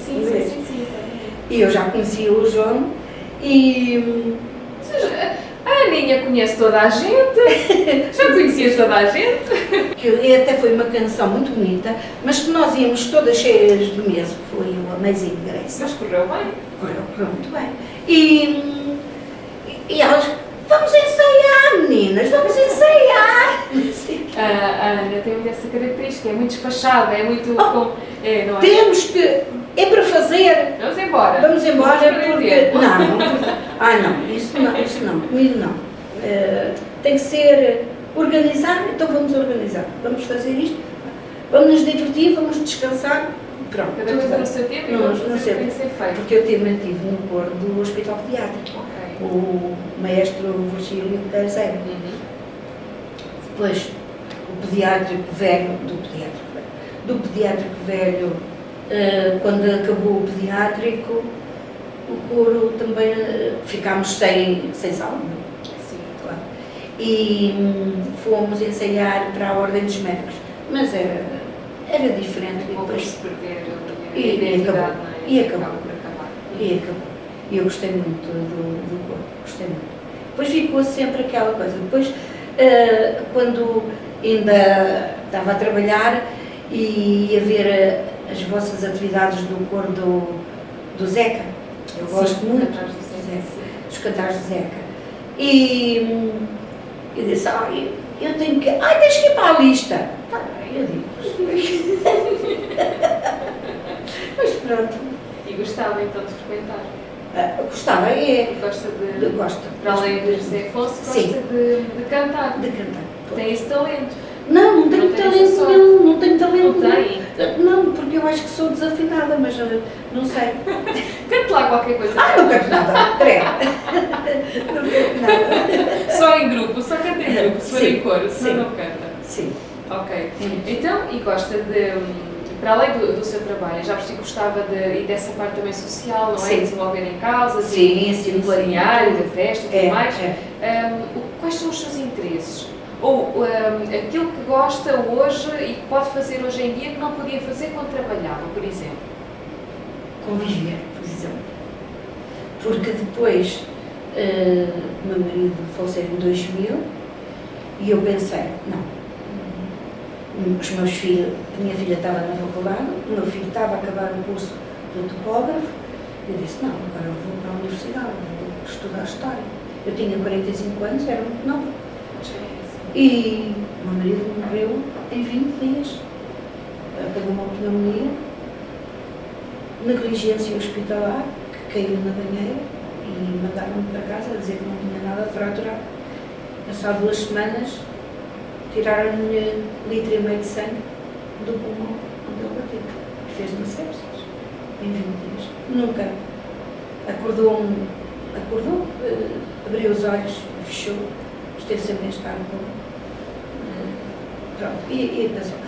S1: E eu já conhecia o João e...
S2: A Aninha conhece toda a gente, já conhecias toda a gente.
S1: Que até foi uma canção muito bonita, mas que nós íamos todas cheias de medo, foi o Amazing Grace.
S2: Mas correu bem.
S1: Correu muito bem. E elas, vamos ensaiar meninas, vamos ensaiar.
S2: A Ana tem essa característica, é muito despachada, é muito... não é?
S1: Temos que... É para fazer.
S2: Vamos embora.
S1: Porque... Não, isso não, comigo não. Tem que ser organizado, então vamos organizar. Vamos fazer isto, vamos nos divertir, vamos descansar. Pronto.
S2: Cada coisa no seu tempo e vamos fazer o que tem que ser feito.
S1: Porque eu mantive no coro do Hospital Pediátrico. O maestro Virgílio Terceiro. Depois, o pediátrico velho, do pediátrico velho, quando acabou o pediátrico, o coro também ficámos sem sala.
S2: Sim.
S1: Claro. E fomos ensaiar para a Ordem dos Médicos, mas era diferente.
S2: Depois se perder
S1: E acabou.
S2: Não é?
S1: E acabou.
S2: Acaba por acabar.
S1: E acabou. E eu gostei muito do corpo, gostei muito. Depois ficou sempre aquela coisa. Depois, quando ainda estava a trabalhar e ia ver as vossas atividades do coro do Zeca, eu gosto muito dos cantares do Zeca. E eu disse, eu tenho que... tens que ir para a lista. Tá bem, eu digo. Mas pronto.
S2: E gostava então de frequentar?
S1: Gostava,
S2: Gosta
S1: gosto.
S2: Para além de José Afonso, gosta de cantar.
S1: De cantar.
S2: Tem esse talento.
S1: Não tenho talento nenhum, não tenho talento
S2: Não
S1: nenhum.
S2: tem?
S1: Não, porque eu acho que sou desafinada, mas não sei.
S2: Cante lá qualquer coisa.
S1: Não canto nada, creio. Não canto nada.
S2: Só em grupo, só canta em grupo, se for
S1: Sim,
S2: em coro, se
S1: sim.
S2: não canta.
S1: Sim.
S2: Ok. Então, e gosta para além do seu trabalho, já percebi que gostava e dessa parte também social, não é?
S1: Sim.
S2: Desenvolver em casa,
S1: Sim,
S2: de planear, da festa e tudo mais.
S1: É.
S2: Quais são os seus interesses? Ou aquilo que gosta hoje e que pode fazer hoje em dia que não podia fazer quando trabalhava, por exemplo?
S1: Conviver, por exemplo. Porque depois, o meu marido faleceu em 2000 e eu pensei, não. Os meus filhos, a minha filha estava na faculdade, o meu filho estava a acabar o curso de topógrafo. Eu disse, não, agora eu vou para a universidade, vou estudar História. Eu tinha 45 anos, era muito nova. E o meu marido morreu em 20 dias. Pegou uma pneumonia, negligência hospitalar, que caiu na banheira e mandaram-me para casa a dizer que não tinha nada fraturado. Passado 2 semanas, tiraram-lhe 1,5 litro de sangue do pulmão onde ele bateu. Fez-me sepsis em 20 dias. Nunca acordou, abriu os olhos, fechou, esteve sempre em estado com. Pronto, e passou.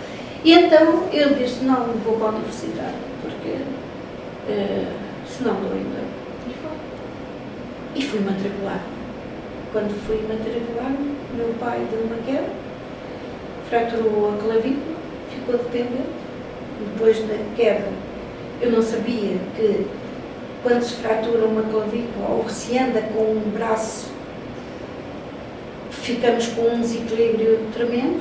S1: E então eu disse, não vou para a universidade, porque senão dou ainda. E fui matricular. Quando fui matricular, meu pai deu uma queda, fraturou a clavícula, ficou dependente. Depois da queda, eu não sabia que quando se fratura uma clavícula ou se anda com um braço, ficamos com um desequilíbrio tremendo,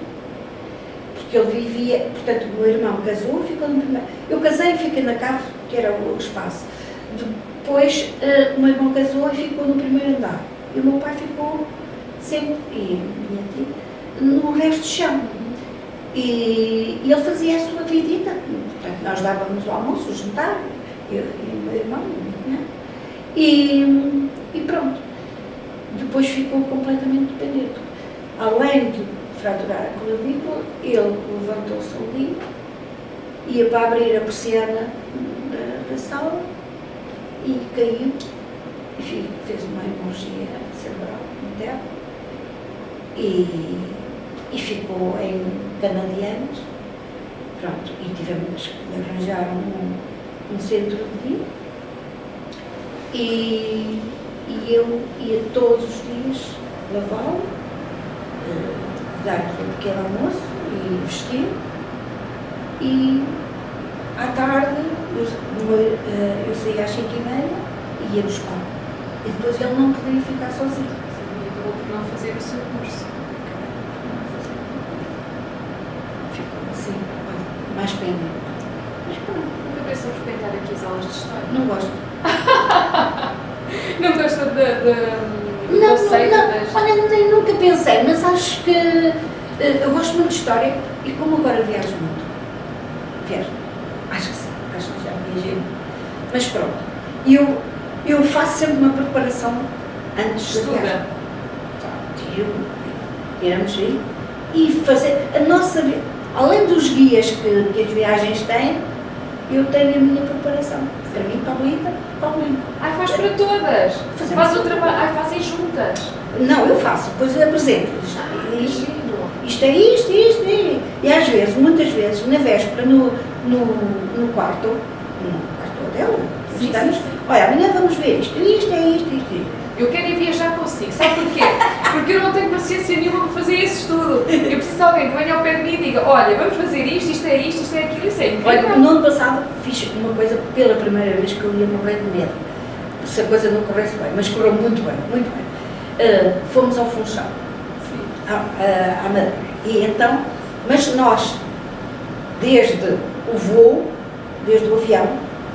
S1: porque ele vivia, portanto, o meu irmão casou, ficou no primeiro. Eu casei e fiquei na cave, que era o espaço. Depois, o meu irmão casou e ficou no primeiro andar. E o meu pai ficou sempre, e a minha tia, no resto do chão. E ele fazia a sua vidita. Portanto, nós dávamos o almoço, o jantar, eu e o meu irmão, né? E pronto. Depois ficou completamente dependente. Além de fraturar a clavícula, ele levantou-se um dia, ia para abrir a persiana da sala e caiu e fez uma hemorragia cerebral interna e ficou em Canadianas. Pronto, e tivemos que arranjar um centro de dia e eu ia todos os dias lavá-lo, dar-lhe um pequeno almoço e vestir, e à tarde eu saía às 5h30 e ia buscar. E depois ele não podia ficar sozinho.
S2: E acabou por não fazer o seu curso.
S1: Ficou assim, mais pendente. Mas pronto.
S2: Nunca pensou frequentar aqui as aulas de História?
S1: Não gosto.
S2: Não gosta do
S1: Não,
S2: conceito das...
S1: olha, nem nunca pensei, mas acho que eu gosto muito de História e como agora viajo muito, acho que sim, acho que já viajei muito. Mas pronto, eu faço sempre uma preparação antes de viajar. Iremos aí e fazer a nossa vida, além dos guias que as viagens têm, eu tenho a minha preparação. Para mim, Paulita.
S2: Ai, faz para todas! Faz o trabalho, fazem juntas!
S1: Não, eu faço, depois apresento. Isto é isto. E às vezes, muitas vezes, na véspera, no quarto dela, estamos, olha, amanhã vamos ver isto é isto.
S2: Eu quero ir viajar consigo. Sabe porquê? Porque eu não tenho paciência nenhuma para fazer esse estudo. Eu preciso de alguém que venha ao pé de mim e diga, olha, vamos fazer isto é isto, isto é aquilo, isso é incrível.
S1: Olha, no ano passado fiz uma coisa pela primeira vez que eu ia morrer de medo. Se a coisa não corresse bem, mas correu muito bem, muito bem. Fomos ao Funchal, à Madeira. E então, mas nós, desde o voo, desde o avião,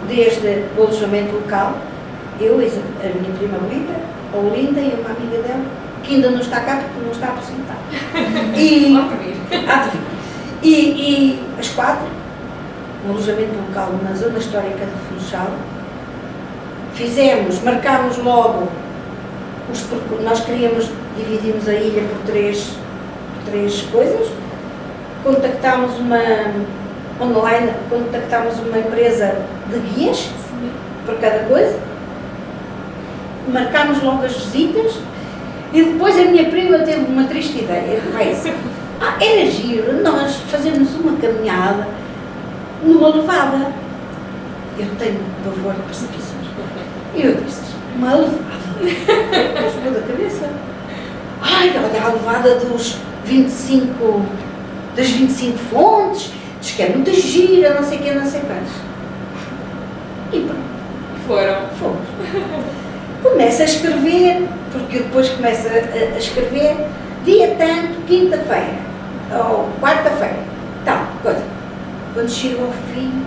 S1: desde o alojamento local, eu, a minha prima Rita, a Olinda e uma amiga dela, que ainda não está cá porque não está aposentada. E, há de vir. E as 4, no alojamento local na zona histórica de Funchal, marcámos logo, nós dividimos a ilha por três coisas, contactámos uma empresa de guias para cada coisa, marcámos logo as visitas e depois a minha prima teve uma triste ideia. Era giro nós fazermos uma caminhada numa levada. Eu tenho pavor de precipícios. E eu disse, uma levada? Explodiu da cabeça. Olha a levada das 25 fontes, diz que é muito gira, não sei o que, não sei quantos. E pronto. Fomos. Começo a escrever, porque depois começo a escrever, dia tanto, quinta-feira, ou quarta-feira, tal, coisa. Quando chego ao fim,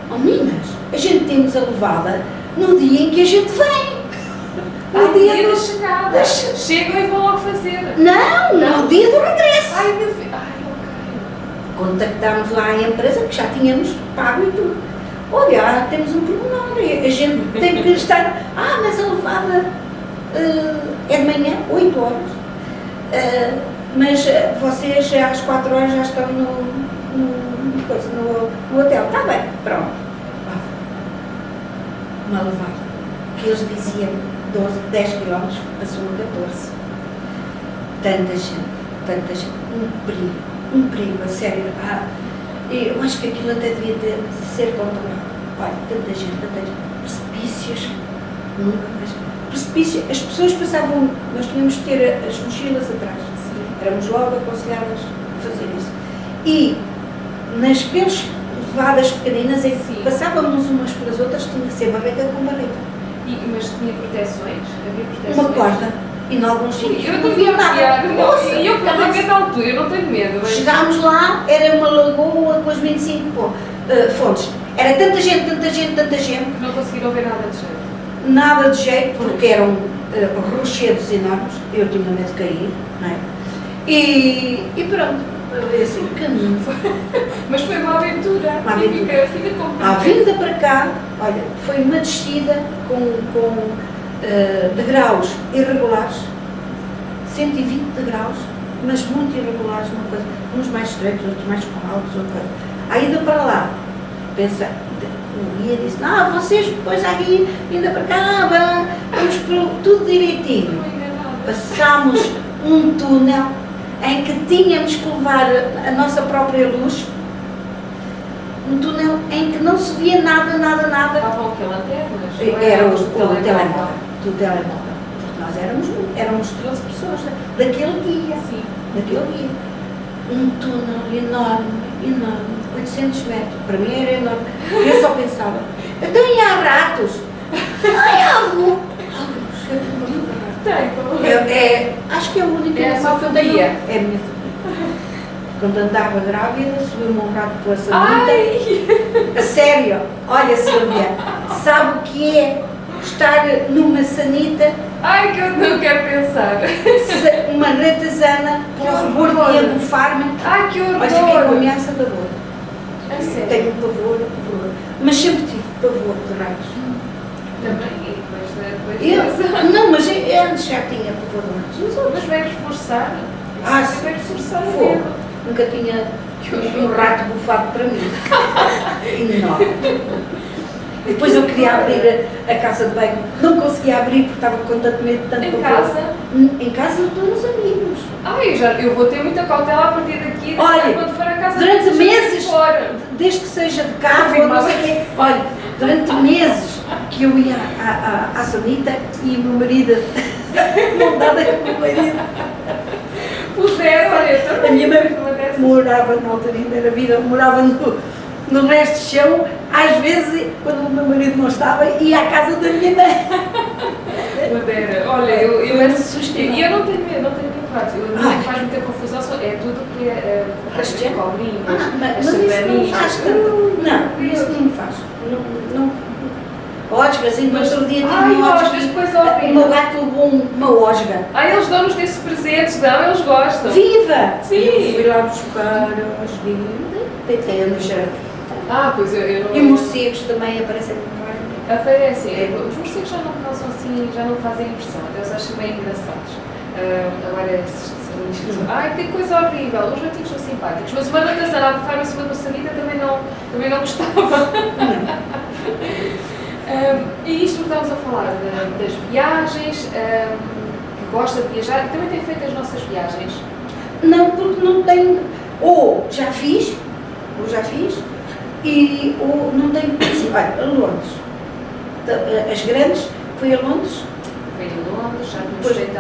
S1: meninas, a gente temos a levada no dia em que a gente vem.
S2: No dia da chegada. Chegam e vão logo fazer.
S1: Não, no dia do regresso.
S2: Ai, meu filho.
S1: Contactámos lá a empresa, que já tínhamos pago e tudo. Olha, temos um pormenor, a gente tem que estar... mas a levada é de manhã, 8 horas. Mas vocês às 4 horas já estão no hotel. Está bem, pronto. Uma levada. Que eles diziam 10 km, passou a 14. Tanta gente. Um perigo, a sério. Eu acho que aquilo até devia ser controlado. Olha, tanta gente, precipícios, nunca mais. Precipício, as pessoas passavam, nós tínhamos que ter as mochilas atrás. Sim. Éramos logo aconselhadas a fazer isso. E nas aquelas levadas pequeninas, passávamos umas pelas outras, tinha que ser barriga com barriga.
S2: Mas tinha proteções? Havia proteções?
S1: Uma corda. E em alguns sítios
S2: eu não via nada. E eu cada vez na altura, eu não tenho medo. Mas...
S1: Chegámos lá, era uma lagoa com as 25 fontes. Era tanta gente.
S2: Não conseguiram ver nada de jeito.
S1: Nada de jeito, porque eram rochedos enormes. Eu tinha medo de cair, não é? E pronto, assim, caminho.
S2: Mas foi uma aventura. Fica complicado.
S1: A vinda para cá, olha, foi uma descida com degraus irregulares, 120 degraus, mas muito irregulares, uma coisa, uns mais estreitos, outros mais altos, outra coisa. A ida para lá, pensa, o guia disse, vocês depois aqui, ainda para cá, vamos tudo direitinho. Passámos um túnel em que tínhamos que levar a nossa própria luz, um túnel em que não se via nada.
S2: Estavam o quê? Lanternas?
S1: Era o telemóvel. Do telemóvel, porque nós éramos 13 pessoas daquele guia, um túnel enorme, 800 metros, para mim era enorme, eu só pensava, então e há ratos? Algo, acho que é a única
S2: que eu tenho.
S1: É a minha família. Quando andava grávida, subiu-me um rato pela sanita. A sério, olha Silvia, sabe o que é estar numa sanita?
S2: Ai, que eu não quero pensar.
S1: Uma ratazana pelo rebordo e a bufar-me.
S2: Ai, que horror!
S1: Mas fiquei com ameaça de dor.
S2: É sério?
S1: Tenho pavor, mas sempre tive pavor de ratos.
S2: Também, depois
S1: não, mas antes já tinha pavor de ratos.
S2: Mas vai reforçar? Vai reforçar o
S1: fogo.
S2: medo.
S1: Nunca tinha um rato bufado para mim. Enorme. Depois eu queria abrir a casa de banho, não conseguia abrir porque estava com tanto medo, tanto
S2: Em
S1: pavor.
S2: casa?
S1: Em casa dos amigos.
S2: Eu vou ter muita cautela a partir daqui,
S1: olha,
S2: quando for a casa
S1: durante meses,
S2: fora.
S1: Desde que seja de carro, não sei o quê, olha, durante meses que eu ia à sanita e o meu marido Não dada com o meu marido.
S2: Puderam, olha, eu também.
S1: A minha mãe
S2: uma dessas.
S1: morava, na altura ainda era vida, morava no resto de chão. Às vezes, quando o meu marido não estava, ia à casa da minha mãe.
S2: Pudera. Olha, eu
S1: Foi
S2: era
S1: assustador.
S2: E eu não tenho medo prato. Faz muita confusão, é tudo que é as cobrinhas,
S1: Mas
S2: as
S1: isso não
S2: sandaninhas.
S1: faz tanto. Não, isso não me faz. Não. Osgas, ainda outro dia tive
S2: Ai,
S1: uma
S2: osgas, depois
S1: O meu
S2: horrível.
S1: gato levou uma osga.
S2: Ai, eles dão-nos desses presentes, não? Eles gostam.
S1: Viva!
S2: Sim.
S1: Eu fui lá buscar a osguinha, deitei no jardim.
S2: Ah, pois eu não.
S1: E morcegos também aparecem muito bem.
S2: Aparecem. Os morcegos já não causam assim, já não fazem impressão, até os acho bem engraçados. Agora, esses salinhos que são. Ai, que coisa horrível! Os gatinhos são simpáticos, mas uma natação a bufar em cima da sanita também não gostava. E isto estamos a falar das viagens, que gosta de viajar e também tem feito as nossas viagens.
S1: Não, porque não tenho. Ou já fiz, ou não tenho conhecido. Olha, a Londres. As grandes, fui a Londres.
S2: Foi em Londres, já tínhamos
S1: Pois.
S2: feito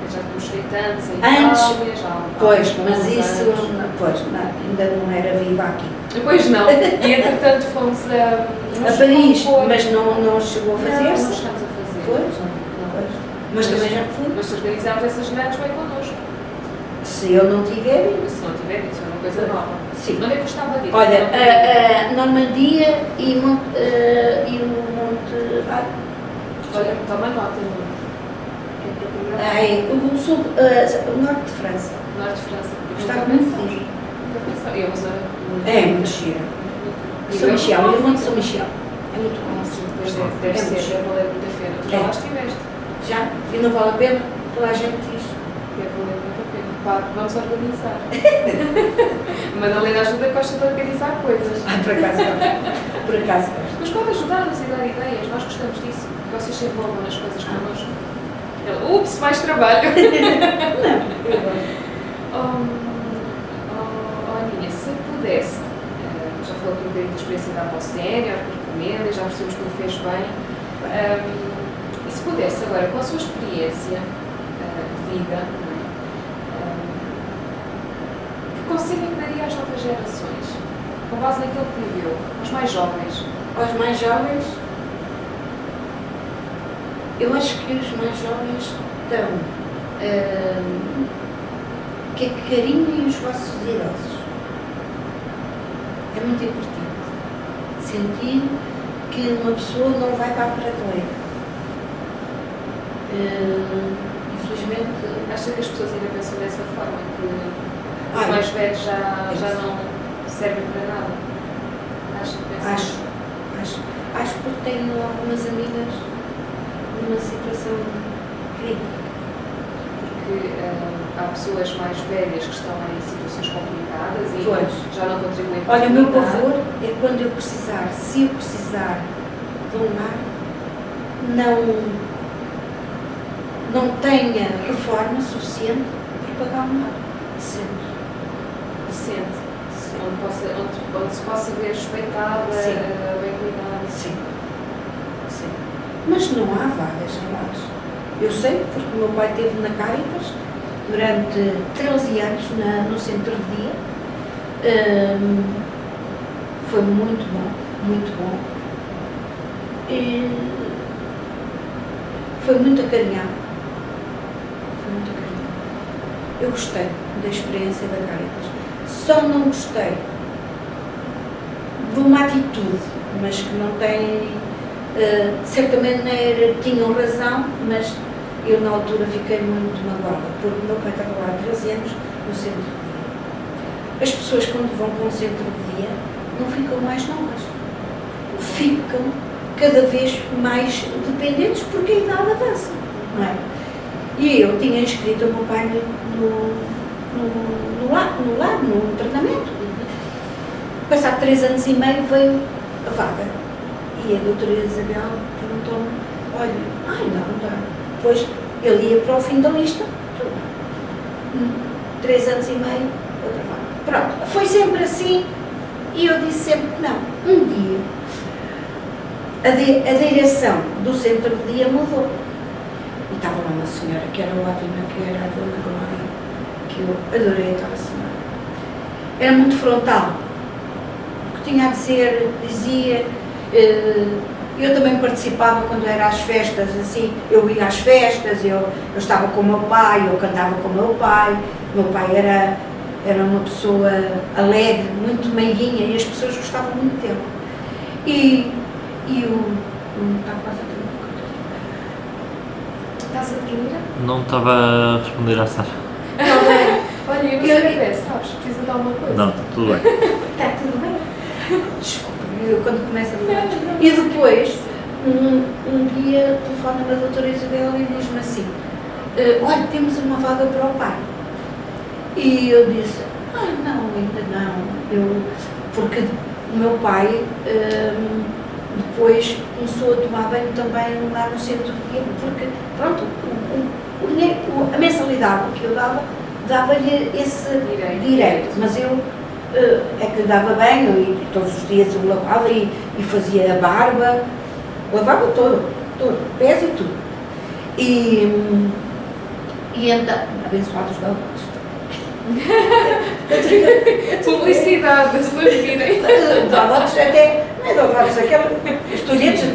S2: já tínhamos feito antes em
S1: Antes.
S2: Itália, já há
S1: Pois,
S2: alguns
S1: mas isso
S2: anos.
S1: pois, não, ainda não era viva aqui.
S2: Pois não, e entretanto fomos a
S1: Paris, mas não chegou a
S2: Não
S1: fazer-se.
S2: chegámos a fazer.
S1: Pois.
S2: Não.
S1: Pois. Mas também já fui.
S2: Mas se organizámos essas grandes, vai connosco.
S1: Se eu não tiver ido.
S2: Se não tiver, isso é uma coisa
S1: Pois.
S2: nova.
S1: Sim.
S2: Onde é que gostava de ir?
S1: Olha, a Normandia e o Monte.
S2: Olha, toma nota, não. Que é para programar.
S1: O sul, o norte de França.
S2: Norte de França.
S1: Gostava muito de ir.
S2: Nunca pensava. E é uma zona muito.
S1: É muito gira. São Michel, e o Monte São Michel. É muito bom.
S2: Ah, sim, pois
S1: É
S2: deve
S1: muito
S2: ser,
S1: giro.
S2: deve valer muito a pena. Tu já
S1: É.
S2: lá estiveste.
S1: Já? E não vale a pena? Toda a gente diz.
S2: Deve valer muito a pena. Pá, vamos organizar. Madalena ajuda, gosta de organizar coisas.
S1: Por acaso gosto. Por acaso gosto.
S2: Mas pode ajudar-nos e dar ideias, nós gostamos disso. Vocês se envolvam nas coisas connosco. Ups, mais trabalho!
S1: Não, eu gosto.
S2: Aninha, se pudesse, já falou aqui um bocadinho da experiência da Apple Sénior, que recomenda, já percebemos que o fez bem. E se pudesse agora, com a sua experiência de vida, não é? Que conselho é que daria às novas gerações? Com base naquilo que viveu, aos mais jovens?
S1: Aos mais jovens, eu acho que os mais jovens estão que carinhem os vossos idosos. É muito importante sentir que uma pessoa não vai para a prateleira. Infelizmente,
S2: Acha que as pessoas ainda pensam dessa forma, que os
S1: Ai,
S2: mais velhos já não servem para nada? Acho que pensam.
S1: acho porque tenho algumas amigas numa situação crítica.
S2: Porque há pessoas mais velhas que estão em situações complicadas e
S1: Pois.
S2: já não contribuem para
S1: Olha, o meu
S2: nada.
S1: pavor é quando eu precisar, se eu precisar de um lar, não tenha reforma suficiente para pagar um lar. Sempre.
S2: Decente. Onde se possa ver respeitada,
S1: Sim.
S2: bem cuidada.
S1: Sim. Sim. Mas não há vagas em lares. Eu sei, porque o meu pai esteve na Cáritas durante 13 anos no centro de dia. Foi muito bom, muito bom. E foi muito acarinhado. Foi muito acarinhado. Eu gostei da experiência da Cáritas. Só não gostei de uma atitude, mas que não tem, de certa maneira tinham razão, mas eu na altura fiquei muito magoada, porque o meu pai estava lá há 13 anos no centro de dia. As pessoas quando vão para um centro de dia não ficam mais novas, ficam cada vez mais dependentes porque a idade avança, não é? E eu tinha inscrito o meu pai no internamento. Passado 3 anos e meio veio a vaga. E a doutora Isabel perguntou-me, olha, não dá. Depois ele ia para o fim da lista. 3 anos e meio, outra vaga. Pronto, foi sempre assim e eu disse sempre que não. Um dia, a direção do centro de dia mudou. E estava lá uma senhora que era ótima, que era a Dona Glória, que eu adorei aquela senhora. Era muito frontal. O que tinha a dizer, dizia. Eu também participava quando era às festas, assim, eu ia às festas, eu estava com o meu pai, eu cantava com o meu pai. O meu pai era uma pessoa alegre, muito meiguinha, e as pessoas gostavam muito dele. E está quase a terminar.
S2: Estás a dormir?
S4: Não estava a responder à Sara.
S1: Está bem.
S2: Olha, eu não sei bem, sabes? Precisa de alguma coisa.
S4: Não, está tudo bem.
S1: Está tudo bem? Desculpa, eu quando começo a falar. E depois, um dia, telefona-me a doutora Isabel e diz-me assim, olha, temos uma vaga para o pai. E eu disse, não, ainda não. Porque o meu pai depois começou a tomar banho também lá no centro de dia, porque, pronto, a mensalidade que eu dava-lhe esse direito, mas eu é que lhe dava banho e todos os dias eu lavava e fazia a barba, lavava todo, pés e tudo. E então, abençoados da luz.
S2: Publicidade, as pessoas virem.
S1: Downloads até, não é downloads, os toalhetes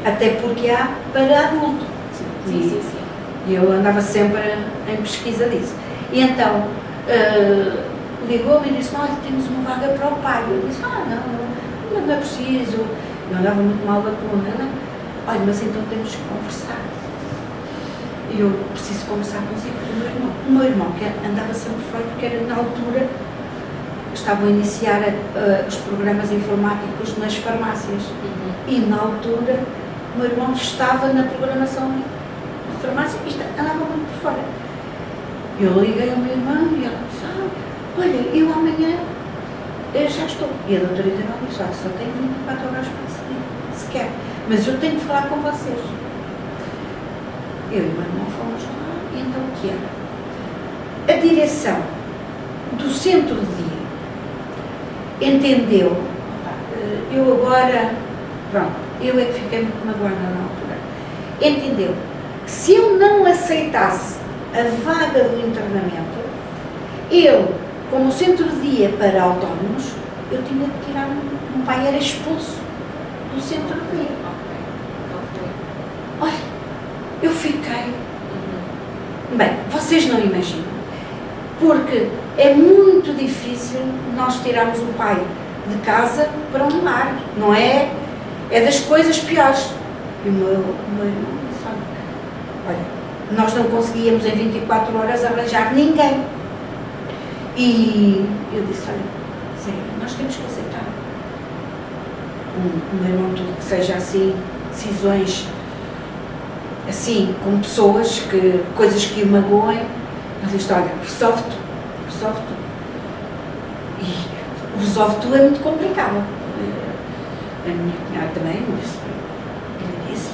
S1: até porque há para adulto.
S2: Sim.
S1: E eu andava sempre em pesquisa disso. E então, ligou-me e disse, olha, temos uma vaga para o pai. Eu disse, não é preciso. Eu andava muito mal da coluna, não. Olha, mas então temos que conversar. Eu preciso conversar consigo com o meu irmão. O meu irmão, que andava sempre fora, porque era na altura, estavam a iniciar os programas informáticos nas farmácias. E na altura, o meu irmão estava na programação de farmácia e andava muito por fora. Eu liguei ao meu irmão e ela disse, olha, eu amanhã já estou. E a doutora Isabel disse, só tenho 24 horas para decidir, se quer. Mas eu tenho de falar com vocês. Eu e o meu irmão fomos lá, e então o que era? A direção do centro de dia entendeu, eu agora, pronto, eu é que fiquei muito magoada na altura, entendeu que se eu não aceitasse a vaga do internamento, eu, como centro de dia para autónomos, eu tinha de tirar um pai, era expulso do centro de dia. Olha, eu fiquei. Bem, vocês não imaginam, porque é muito difícil nós tirarmos o pai de casa para um lar, não é? É das coisas piores. E o meu irmão disse, olha, nós não conseguíamos em 24 horas arranjar ninguém. E eu disse, olha, sério, nós temos que aceitar. O meu irmão, tudo que seja assim, decisões assim, com pessoas, coisas que o magoem, ele disse, olha, resolve tu. E resolve tu é muito complicado. A minha cunhada também disse,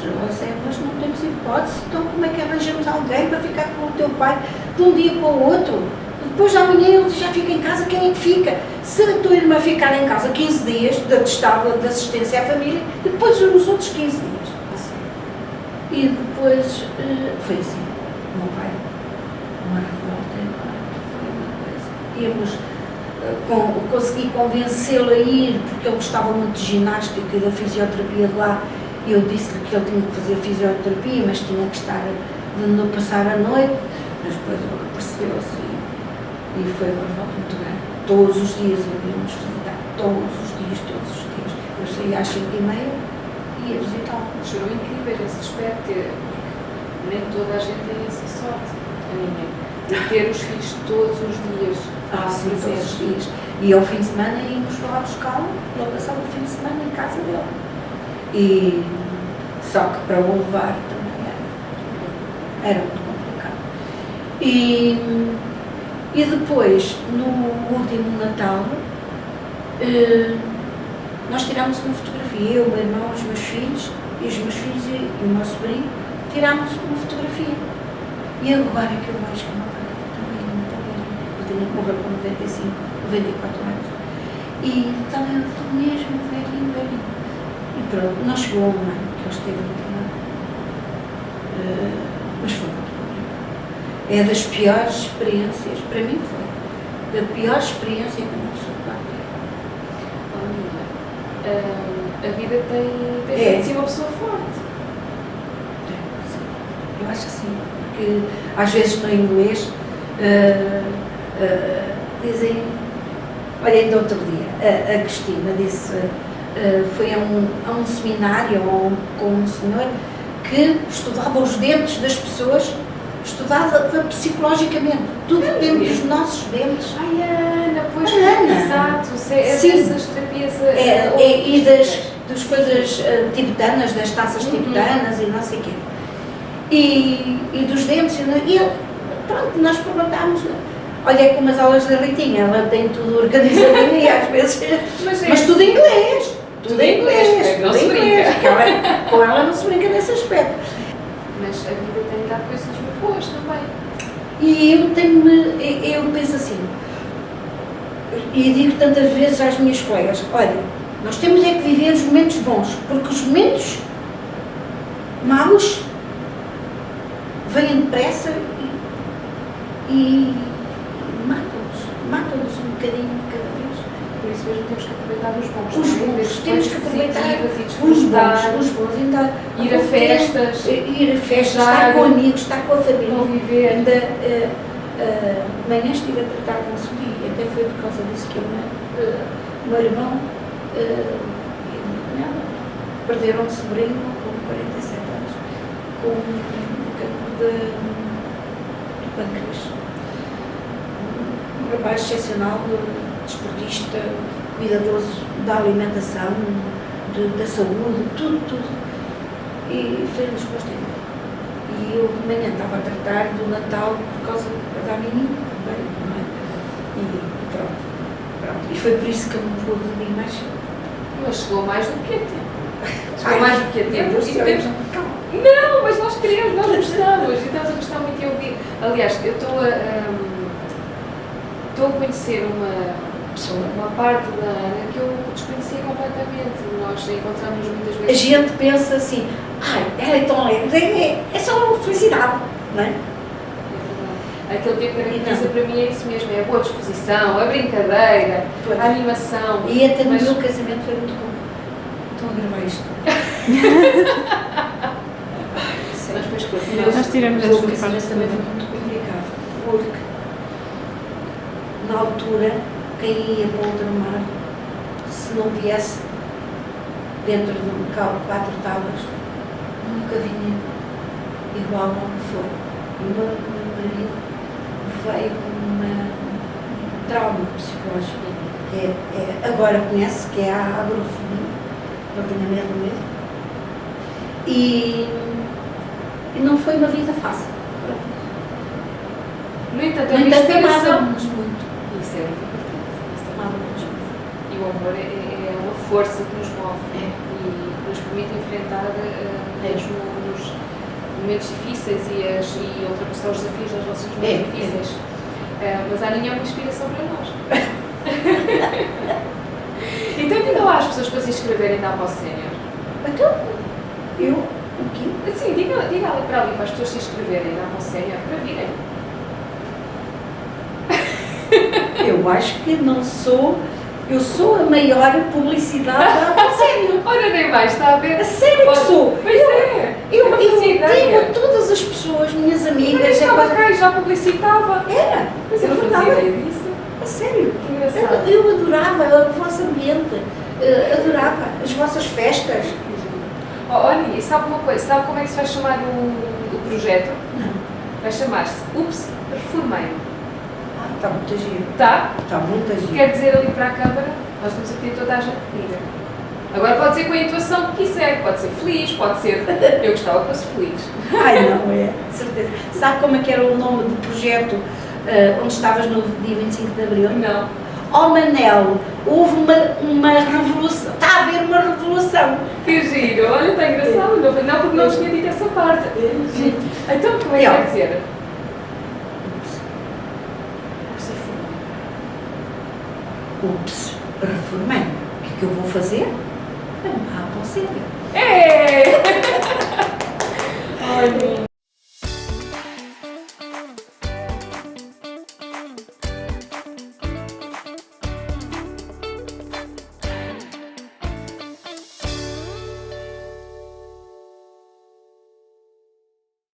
S1: José, nós não temos hipótese, então como é que arranjamos alguém para ficar com o teu pai de um dia para o outro? Depois de amanhã ele já fica em casa, quem é que fica? Se a tua irmã ficar em casa 15 dias, de atestado de assistência à família, depois os outros 15 dias. E depois foi assim, o meu pai, uma revolta, foi uma coisa. Consegui convencê-lo a ir, porque ele gostava muito de ginástica e da fisioterapia de lá. Eu disse-lhe que ele tinha que fazer fisioterapia, mas tinha que estar de não passar a noite. Mas depois ele percebeu-se e foi uma revolta muito grande. Todos os dias íamos visitar, todos os dias. Eu saía às 5h30 e ia visitá-lo.
S2: Foram incríveis esse aspecto, porque nem toda a gente tem essa sorte, a minha, de ter os filhos todos os dias.
S1: Sim, todos os dias. E ao fim de semana íamos lá buscá-lo, e ele passava o fim de semana em casa dele. E só que para o levar também era muito complicado. E depois, no último Natal, nós tirámos uma fotografia, eu, o meu irmão, os meus filhos e o meu sobrinho, tirámos uma fotografia. E agora que eu acho que o meu pai também muito velho, eu tinha que morrer com 94 anos. E também foi mesmo velhinho. E pronto, não chegou a um ano que ele esteve internado. Mas foi muito complicado. É das piores experiências, para mim foi, da pior experiência que uma pessoa pode
S2: A vida tem feito de si uma pessoa forte.
S1: Eu acho assim, porque às vezes no inglês dizem, olha, ainda outro dia, a Cristina disse, foi a um seminário com um senhor que estudava os dentes das pessoas, estudava psicologicamente, tudo dentro dos nossos dentes.
S2: Ai, Ana, pois,
S1: Ana.
S2: exato,
S1: Sim.
S2: dessas terapias...
S1: E das coisas tibetanas, das taças tibetanas e não sei o quê. E dos dentes, e ele, pronto, nós perguntámos, olha, é como as aulas da Ritinha, ela tem tudo organizadinho e às vezes, mas tudo em inglês, tudo em inglês,
S2: não
S1: tudo
S2: se
S1: em inglês,
S2: brinca.
S1: com ela não se brinca nesse aspecto.
S2: Mas a vida tem dado coisas muito boas também.
S1: E eu penso assim, e digo tantas vezes às minhas colegas, olha, nós temos é que viver os momentos bons, porque os momentos maus vêm depressa e matam-nos um bocadinho de cada vez.
S2: Por isso mesmo temos que aproveitar os bons.
S1: Os
S2: não é?
S1: bons, temos que aproveitar
S2: e
S1: os
S2: desfrutar,
S1: bons, ainda
S2: ir a festas,
S1: ir a festas,
S2: viajar,
S1: estar com amigos, estar com a família.
S2: conviver.
S1: Ainda amanhã estive a tratar com um sobrinho, e até foi por causa disso que o meu irmão e a minha cunhada perderam um sobrinho com 47 anos, com cancro do pâncreas. Um rapaz excepcional, desportista, cuidadoso da alimentação, da saúde, tudo. E foi-nos posto em mão. E eu de manhã estava a tratar do Natal por causa da menina também, não é? E pronto. E foi por isso que eu me pude dormir mais cedo.
S2: Mas chegou mais do que a tempo. Chegou mais do que a tempo.
S1: Deus
S2: E
S1: do céu,
S2: temos... Não, mas nós queremos, nós gostamos. E estamos a gostar muito de ouvir. Aliás, eu estou a conhecer uma parte da Ana que eu desconhecia completamente. Nós encontramos muitas
S1: A
S2: vezes.
S1: gente pensa assim, ai, ela é tão alegre, é só felicidade, não é?
S2: Aquilo que caracteriza para mim é isso mesmo, é a boa disposição, a brincadeira,
S1: Pois.
S2: a animação.
S1: E até no
S2: Mas-
S1: meu casamento foi muito bom. Estão a gravar isto.
S2: Mas depois
S3: Nós tiramos
S1: O meu
S3: esta
S1: casamento
S3: parte
S1: também foi
S3: toda.
S1: muito complicado, porque na altura, quem ia para o ultramar, se não viesse dentro de um carro 4 tábuas, nunca vinha igual ao que foi. E o meu marido veio com um trauma psicológico, que agora conhece, que é a agorafobia, ele tinha medo. E não foi uma vida fácil. Pronto.
S2: No entanto, a
S1: No entanto,
S2: inspiração.
S1: amava-nos muito.
S2: Isso é muito importante. Isso é muito
S1: Amava-nos muito.
S2: importante. E o amor é uma força que nos move e que nos permite enfrentar mesmo os momentos difíceis e ultrapassar os desafios das relações mais difíceis. Mas a Ana é uma inspiração para nós. Então, diga lá às pessoas para se inscreverem na Após Sénior.
S1: Então, eu, o quê?
S2: Sim, diga ali para ali, para as pessoas se inscreverem na Após Sénior, para virem.
S1: Eu acho que não sou. Eu sou a maior publicidade da sério.
S2: Ora, nem mais, está a ver?
S1: A sério que
S2: Olha,
S1: sou.
S2: Pois é.
S1: Eu
S2: não fazia ideia.
S1: digo a todas as pessoas, minhas
S2: Eu
S1: amigas,
S2: nem estava
S1: coisa-
S2: cá e já publicitava.
S1: Era,
S2: Mas eu não fazia
S1: verdade.
S2: ideia disso.
S1: A sério.
S2: Que engraçado.
S1: Eu adorava o vosso ambiente, adorava as vossas festas.
S2: Oh, Ani, e sabe uma coisa? Sabe como é que se vai chamar o projeto?
S1: Não.
S2: Vai chamar-se Ups, Reformei.
S1: Está muito giro.
S2: Tá?
S1: Está muito giro.
S2: Quer dizer ali para a câmara? Nós estamos a pedir toda a gente que diga. Agora pode ser com a intuação que quiser, pode ser feliz, pode ser. Eu gostava que fosse feliz.
S1: Ai, não é, de certeza. Sabe como é que era o nome do projeto onde estavas no dia 25 de Abril?
S2: Não.
S1: Oh Manel, houve uma revolução, está a haver uma revolução.
S2: Que giro, olha, está engraçado. Não, porque não tinha dito essa parte. Então, como é que vai dizer?
S1: Ups, reformei. O que é que eu vou fazer? Vamos lá para o centro.
S2: Ei! Olha,